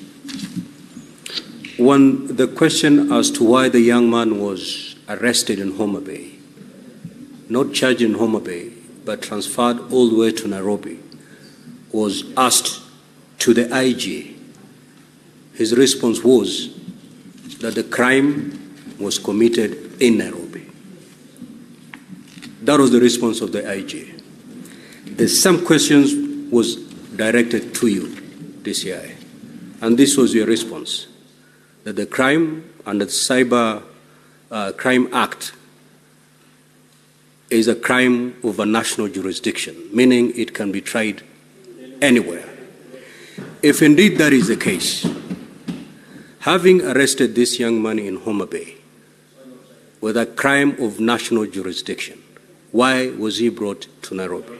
the question as to why the young man was arrested in Homa Bay, not charged in Homa Bay, but transferred all the way to Nairobi, was asked to the IG. His response was that the crime was committed in Nairobi. That was the response of the IG. Some questions was directed to you, DCI, and this was your response, that the crime under the Cyber Crime Act is a crime of a national jurisdiction, meaning it can be tried anywhere. If indeed that is the case, having arrested this young man in Homa Bay with a crime of national jurisdiction, why was he brought to Nairobi?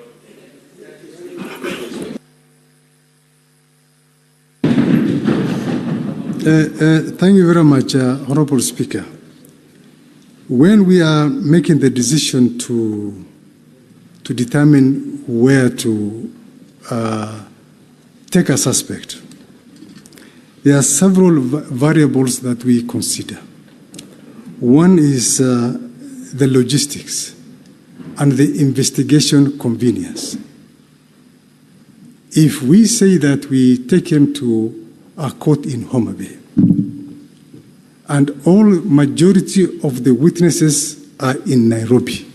Thank you very much, Honorable Speaker. When we are making the decision to determine where to take a suspect, there are several variables that we consider. One is the logistics and the investigation convenience. If we say that we take him to a court in Homa Bay, and majority of the witnesses are in Nairobi,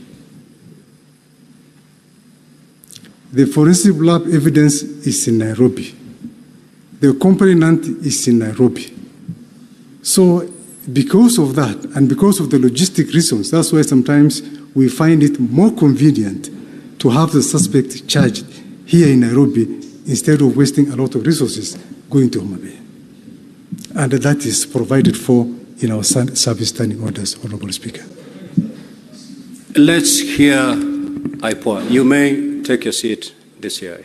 the forensic lab evidence is in Nairobi, the complainant is in Nairobi. So because of that, and because of the logistic reasons, that's why sometimes we find it more convenient to have the suspect charged here in Nairobi instead of wasting a lot of resources going to Homa Bay. And that is provided for in our service standing orders, Honorable Speaker. Let's hear IPOA. You may take your seat, DCI.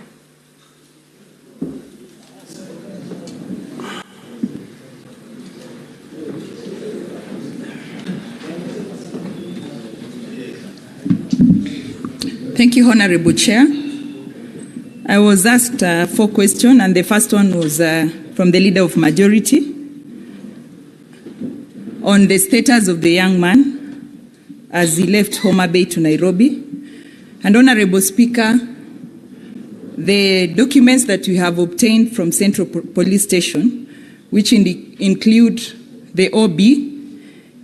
Thank you, Honorable Chair. I was asked 4 questions, and the first one was from the Leader of Majority on the status of the young man as he left Homa Bay to Nairobi. And Honorable Speaker, the documents that we have obtained from Central Police Station, which include the OB,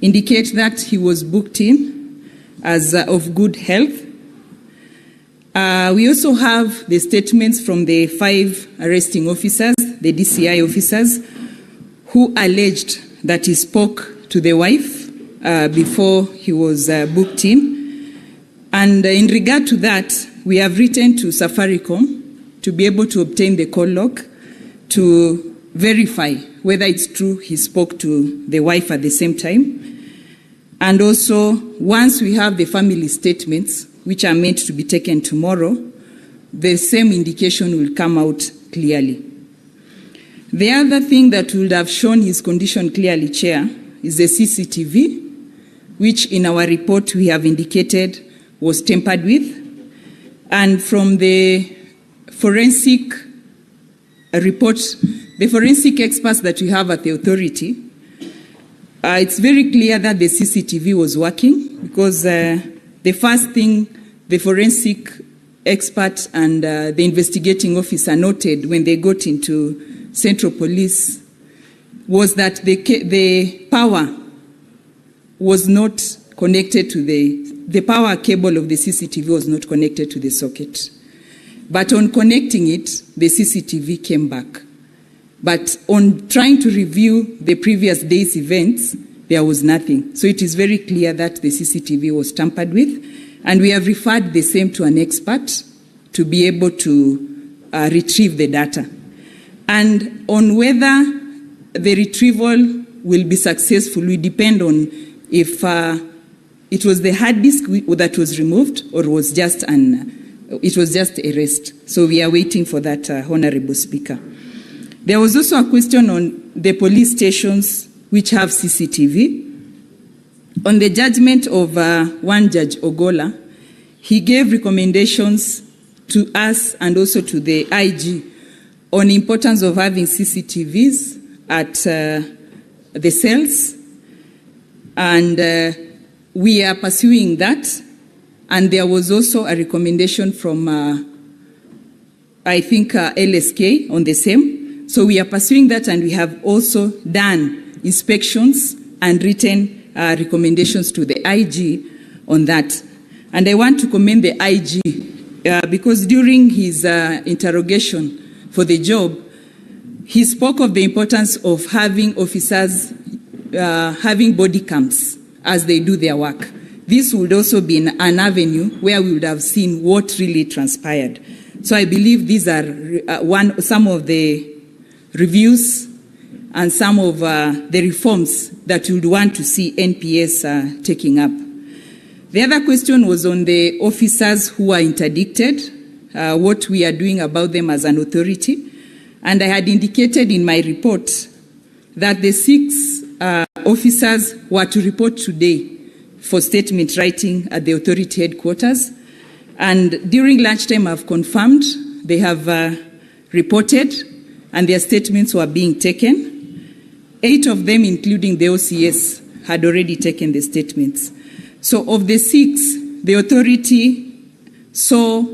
indicate that he was booked in as of good health. We also have the statements from the 5 arresting officers, the DCI officers, who alleged that he spoke to the wife before he was booked in. And in regard to that, we have written to Safaricom to be able to obtain the call log to verify whether it's true he spoke to the wife at the same time. And also, once we have the family statements, which are meant to be taken tomorrow, the same indication will come out clearly. The other thing that would have shown his condition clearly, Chair, is the CCTV, which in our report we have indicated was tampered with. And from the forensic report, the forensic experts that we have at the authority, it's very clear that the CCTV was working because the first thing the forensic expert and the investigating officer noted when they got into Central Police was that the power was not connected to the power cable of the CCTV was not connected to the socket. But on connecting it, the CCTV came back. But on trying to review the previous day's events, there was nothing. So it is very clear that the CCTV was tampered with, and we have referred the same to an expert to be able to retrieve the data. And on whether the retrieval will be successful will depend on if it was the hard disk that was removed or was just it was just a rest. So we are waiting for that, Honorable Speaker. There was also a question on the police stations which have CCTV. On the judgment of one Judge Ogola, he gave recommendations to us and also to the IG on the importance of having CCTVs at the cells, and we are pursuing that. And there was also a recommendation from, I think, LSK on the same. So we are pursuing that, and we have also done inspections and written recommendations to the IG on that. And I want to commend the IG because during his interrogation for the job, he spoke of the importance of having officers having body cams as they do their work. This would also be an avenue where we would have seen what really transpired. So I believe these are some of the reviews and some of the reforms that we would want to see NPS taking up. The other question was on the officers who are interdicted, what we are doing about them as an authority. And I had indicated in my report that the 6 officers were to report today for statement writing at the authority headquarters. And during lunchtime, I've confirmed they have reported and their statements were being taken. 8 of them, including the OCS, had already taken the statements. So of the 6, the authority saw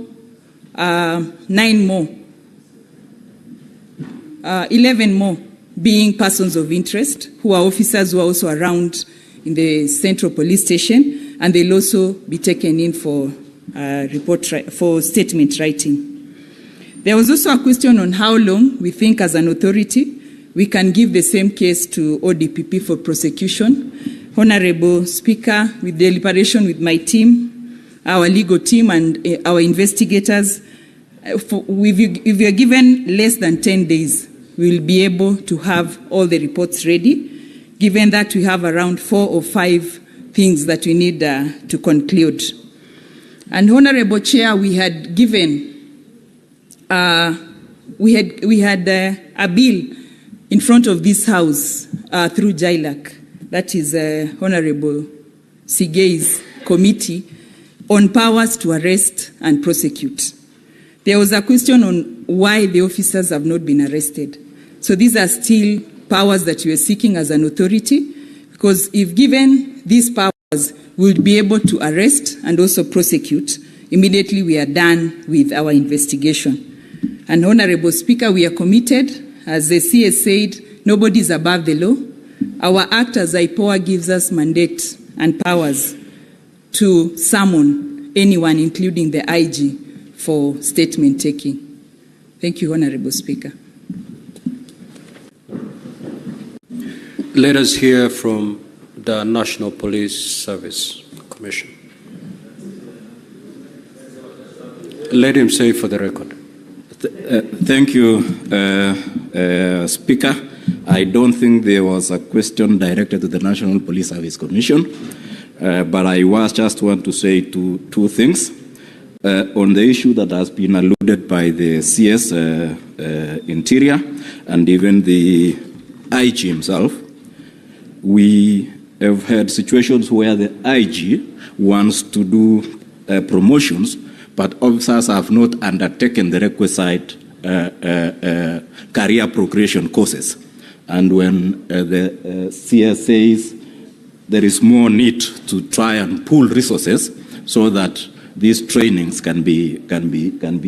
9 more, 11 more being persons of interest who are officers who are also around in the central police station, and they'll also be taken in for for statement writing. There was also a question on how long we think as an authority we can give the same case to ODPP for prosecution. Honorable Speaker, with deliberation with my team, our legal team and our investigators, if we are given less than 10 days, we will be able to have all the reports ready, given that we have around 4 or 5 things that we need to conclude. And Honorable Chair, we had given, we had a bill in front of this House through JILAC, that is Honorable Sigei's committee, on powers to arrest and prosecute. There was a question on why the officers have not been arrested. So these are still powers that we are seeking as an authority, because if given these powers, we'll be able to arrest and also prosecute. Immediately we are done with our investigation. And Honorable Speaker, we are committed. As the CS said, nobody is above the law. Our Act as IPOA gives us mandate and powers to summon anyone, including the IG, for statement taking. Thank you, Honorable Speaker. Let us hear from the National Police Service Commission. Let him say for the record. Thank you, Speaker. I don't think there was a question directed to the National Police Service Commission, but I just want to say two things. On the issue that has been alluded by the CS Interior and even the IG himself, we have had situations where the IG wants to do promotions, but officers have not undertaken the requisite career progression courses. And when the CS says there is more need to try and pool resources so that these trainings can be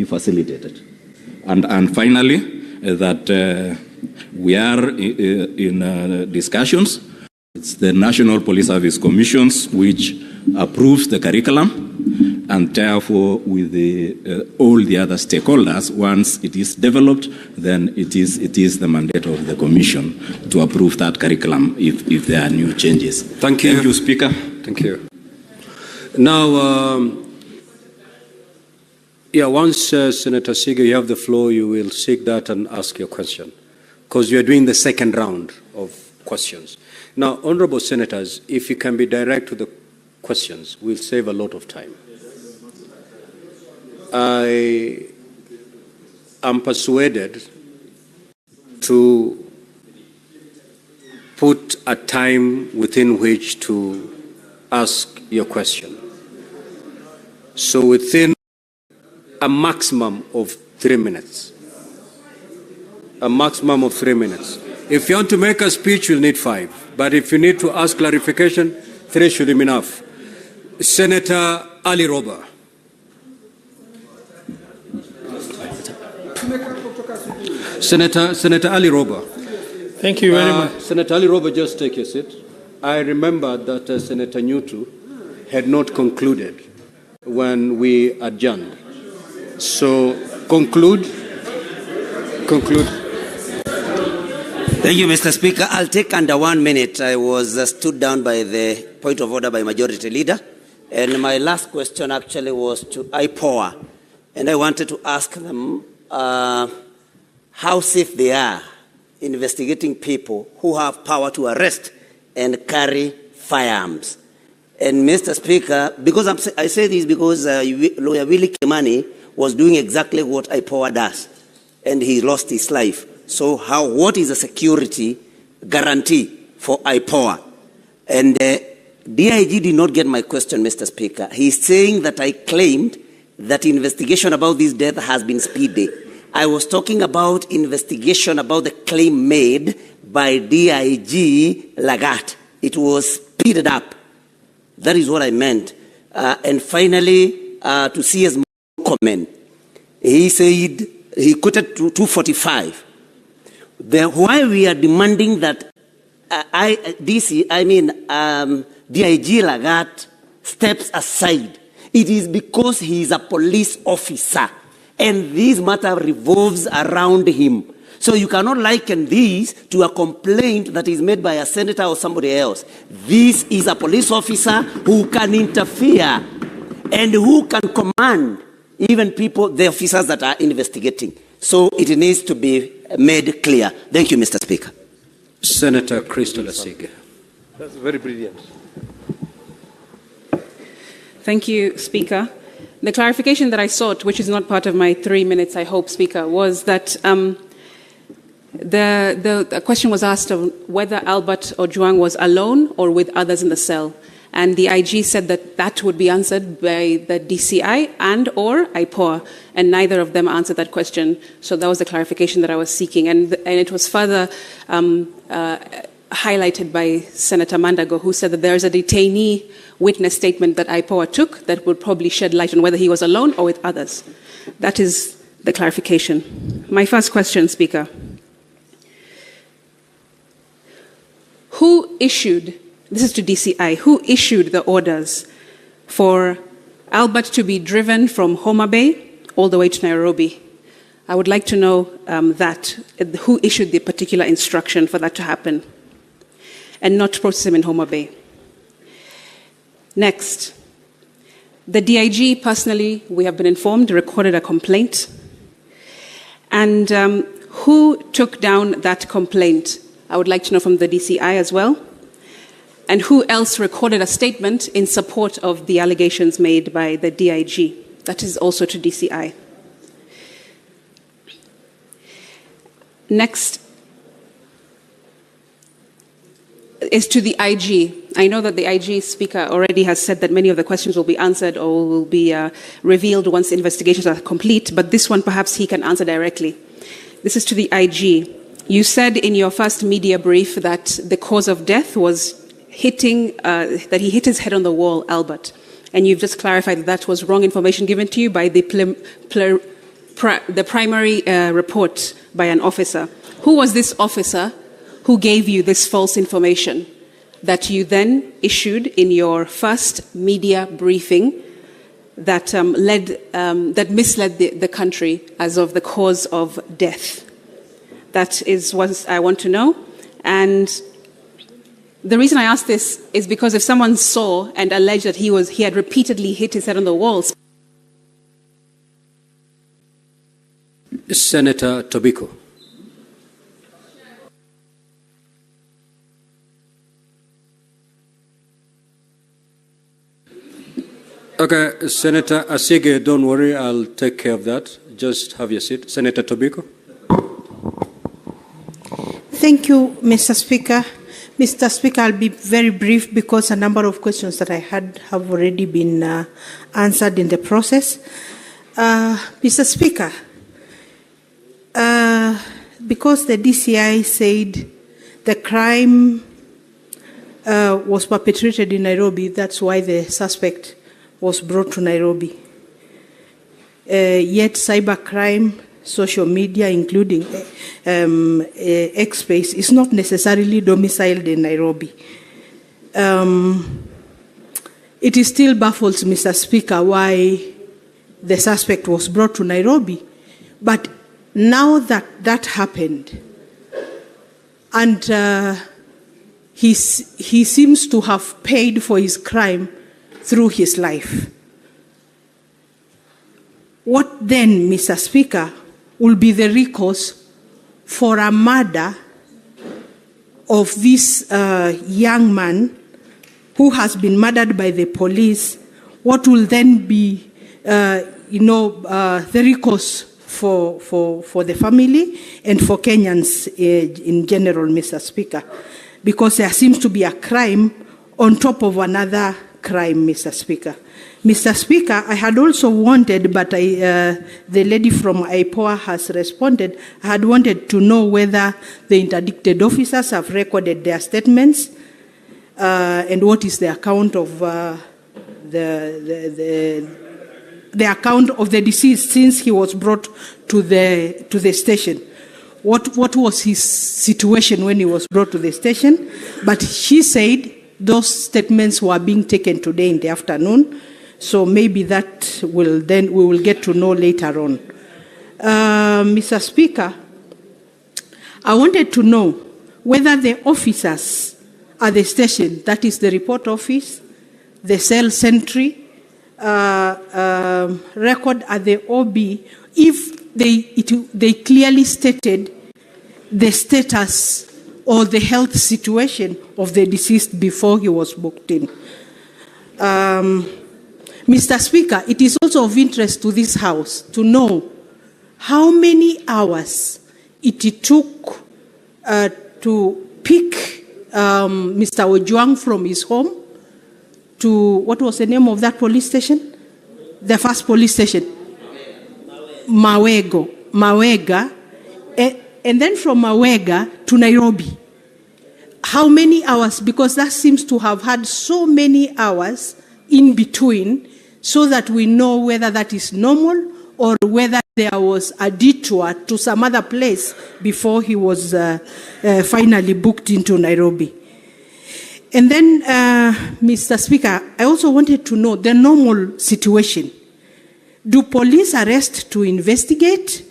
facilitated. And finally, that we are in discussions. It's the National Police Service Commissions which approves the curriculum. and therefore with all the other stakeholders. Once it is developed, then it is the mandate of the Commission to approve that curriculum if there are new changes. Thank you. Thank you, Speaker. Thank you. Now, once Senator Seeger, you have the floor, you will seek that and ask your question, because you are doing the second round of questions. Now, honorable senators, if you can be direct to the questions, we'll save a lot of time. I am persuaded to put a time within which to ask your question. So within a maximum of 3 minutes. A maximum of 3 minutes. If you want to make a speech, you'll need 5. But if you need to ask clarification, 3 should be enough. Senator Ali Roba. Senator Ali Roba. Thank you very much. Senator Ali Roba, just take your seat. I remember that Senator Nyutu had not concluded when we adjourned. So conclude. Thank you, Mr. Speaker. I'll take under 1 minute. I was stood down by the point of order by Majority Leader. And my last question actually was to IPOA. And I wanted to ask them how safe they are investigating people who have power to arrest and carry firearms. And Mr. Speaker, because I say this because Lawyer Willie Kimani was doing exactly what IPOA does, and he lost his life. So what is the security guarantee for IPOA? And DIG did not get my question, Mr. Speaker. He's saying that I claimed that investigation about this death has been speedy. I was talking about investigation about the claim made by DIG Lagat. It was speeded up. That is what I meant. And finally, to CS Murkomen, he said he quoted to 245. Why we are demanding that DIG Lagat steps aside, it is because he is a police officer and this matter revolves around him. So you cannot liken this to a complaint that is made by a senator or somebody else. This is a police officer who can interfere and who can command even the officers that are investigating. So it needs to be made clear. Thank you, Mr. Speaker. Senator Crystal Asige. That's very brilliant. Thank you, Speaker. The clarification that I sought, which is not part of my 3 minutes, I hope, Speaker, was that the question was asked of whether Albert Ojwang was alone or with others in the cell. And the IG said that that would be answered by the DCI and or IPOA, and neither of them answered that question. So that was the clarification that I was seeking. And it was further highlighted by Senator Mandago, who said that there is a detainee witness statement that IPOA took that would probably shed light on whether he was alone or with others. That is the clarification. My first question, Speaker. Who issued, this is to DCI, who issued the orders for Albert to be driven from Homa Bay all the way to Nairobi? I would like to know who issued the particular instruction for that to happen and not to process him in Homa Bay. Next, the DIG personally, we have been informed, recorded a complaint. And who took down that complaint? I would like to know from the DCI as well. And who else recorded a statement in support of the allegations made by the DIG? That is also to DCI. Next is to the IG. I know that the IG Speaker already has said that many of the questions will be answered or will be revealed once investigations are complete, but this one perhaps he can answer directly. This is to the IG. You said in your first media brief that the cause of death was that he hit his head on the wall, Albert. And you've just clarified that that was wrong information given to you by the primary report by an officer. Who was this officer who gave you this false information that you then issued in your first media briefing that that misled the country as of the cause of death. That is what I want to know. And the reason I ask this is because if someone saw and alleged that he had repeatedly hit his head on the walls. Senator Tobiko. Okay, Senator Asige, don't worry, I'll take care of that. Just have your seat. Senator Tobiko. Thank you, Mr. Speaker. Mr. Speaker, I'll be very brief because a number of questions that I had have already been answered in the process. Mr. Speaker, because the DCI said the crime was perpetrated in Nairobi, that's why the suspect was brought to Nairobi. Yet cybercrime, social media, including X-Space, is not necessarily domiciled in Nairobi. It is still baffles, Mr. Speaker, why the suspect was brought to Nairobi. But now that that happened, and he seems to have paid for his crime through his life. What then, Mr. Speaker, will be the recourse for a murder of this young man who has been murdered by the police? What will then be, the recourse for the family and for Kenyans in general, Mr. Speaker? Because there seems to be a crime on top of another crime, Mr. Speaker. Mr. Speaker, I had also wanted, but the lady from IPOA has responded, I had wanted to know whether the interdicted officers have recorded their statements and what is the account of the account of the deceased since he was brought to the station. What was his situation when he was brought to the station? But she said those statements were being taken today in the afternoon, so maybe that we will get to know later on. Mr. Speaker, I wanted to know whether the officers at the station, that is the report office, the cell sentry, record at the OB, if they clearly stated the status or the health situation of the deceased before he was booked in. Mr. Speaker, it is also of interest to this House to know how many hours it took to pick Mr. Ojwang from his home to, what was the name of that police station? The first police station? Mawega. And then from Mawega to Nairobi. How many hours? Because that seems to have had so many hours in between, so that we know whether that is normal or whether there was a detour to some other place before he was finally booked into Nairobi. And then, Mr. Speaker, I also wanted to know the normal situation. Do police arrest to investigate,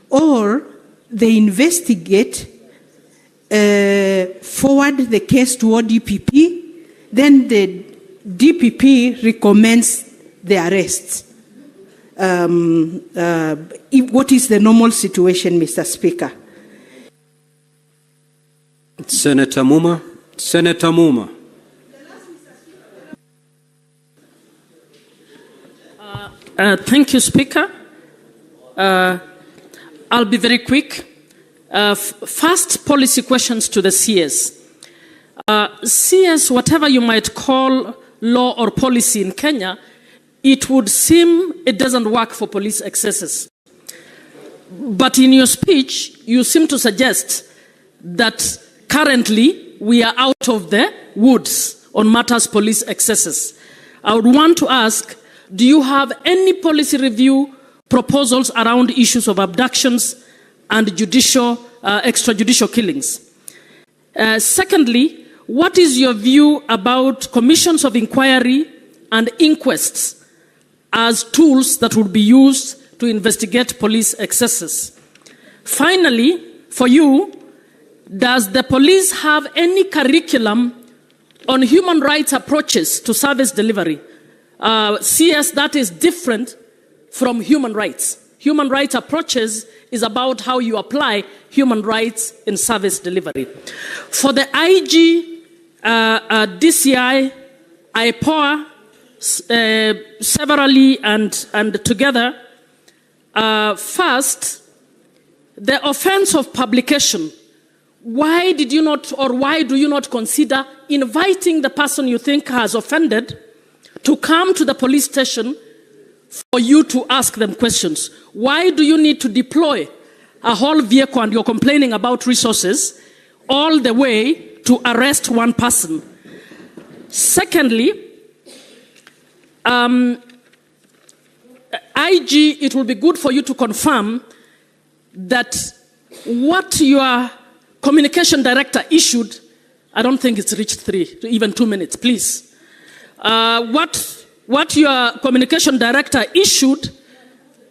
or they investigate, forward the case to ODPP, then the DPP recommends the arrests? What is the normal situation, Mr. Speaker? Senator Muma. Senator Muma. Thank you, Speaker. I'll be very quick. First, policy questions to the CS. CS, whatever you might call law or policy in Kenya, it would seem it doesn't work for police excesses. But in your speech, you seem to suggest that currently we are out of the woods on matters police excesses. I would want to ask, do you have any policy review proposals around issues of abductions and extrajudicial killings? Secondly, what is your view about commissions of inquiry and inquests as tools that would be used to investigate police excesses. Finally, for you, does the police have any curriculum on human rights approaches to service delivery? CS, that is different from human rights. Human rights approaches is about how you apply human rights in service delivery. For the IG, DCI, IPOA, severally and together, first, the offense of publication. Why did you not, or why do you not consider inviting the person you think has offended to come to the police station for you to ask them questions? Why do you need to deploy a whole vehicle, and you're complaining about resources, all the way to arrest one person? Secondly, IG, it will be good for you to confirm that what your communication director issued, I don't think it's reached even 2 minutes, please. What your communication director issued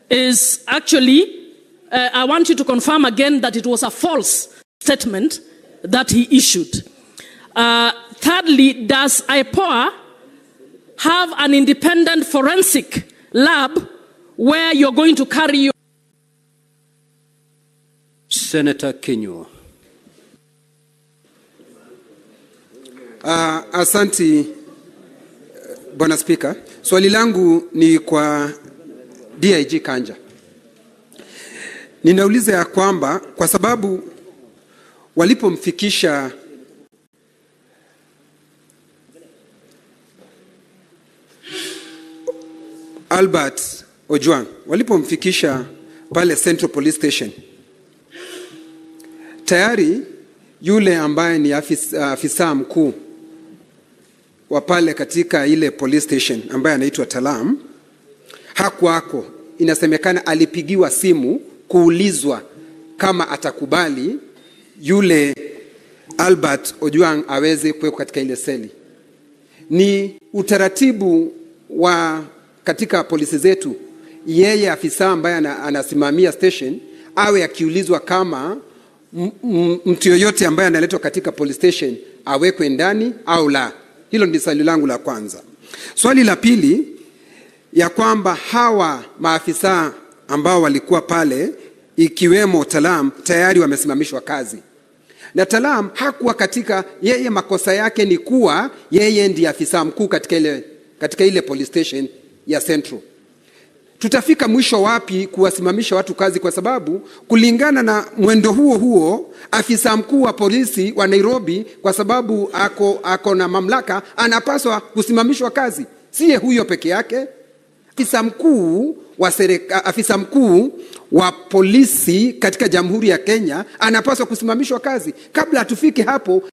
is actually, I want you to confirm again that it was a false statement that he issued. Thirdly, does IPOA have an independent forensic lab where you're going to carry your... Senator Kinyua. Asanti, Bwana Spika. Swali langu ni kwa DIG Kanja. Ninauliza ya kwamba kwa sababu walipomfikisha Albert Ojwang, walipomfikisha pale Central Police Station, tayari yule ambaye ni afisa mkuu wa pale katika ile police station ambaye anaitwa Talam hakuwako. Inasemekana alipigiwa simu kuulizwa kama atakubali yule Albert Ojwang aweze kuwekwa katika ile seli. Ni utaratibu wa katika polisi zetu, yeye afisa ambaye anasimamia station awe akiulizwa kama mtu yoyote ambaye analetwa katika police station awekwe ndani au la. Hilo ndi swali langu la kwanza. Swali la pili, ya kwamba hawa maafisa ambao walikuwa pale ikiwemo Talam tayari wamesimamishwa kazi. Na Talam hakuwa katika, yeye makosa yake ni kuwa yeye ndiye afisa mkuu katika ile police station ya Central. Tutafika mwisho wapi kuwasimamisha watu kazi, kwa sababu kulingana na mwendo huo afisa mkuu wa polisi wa Nairobi, kwa sababu ako na mamlaka, anapaswa kusimamishwa kazi. Siye huyo peke yake, afisa mkuu wa polisi katika Jamhuri ya Kenya anapaswa kusimamishwa kazi. Kabla tufike hapo,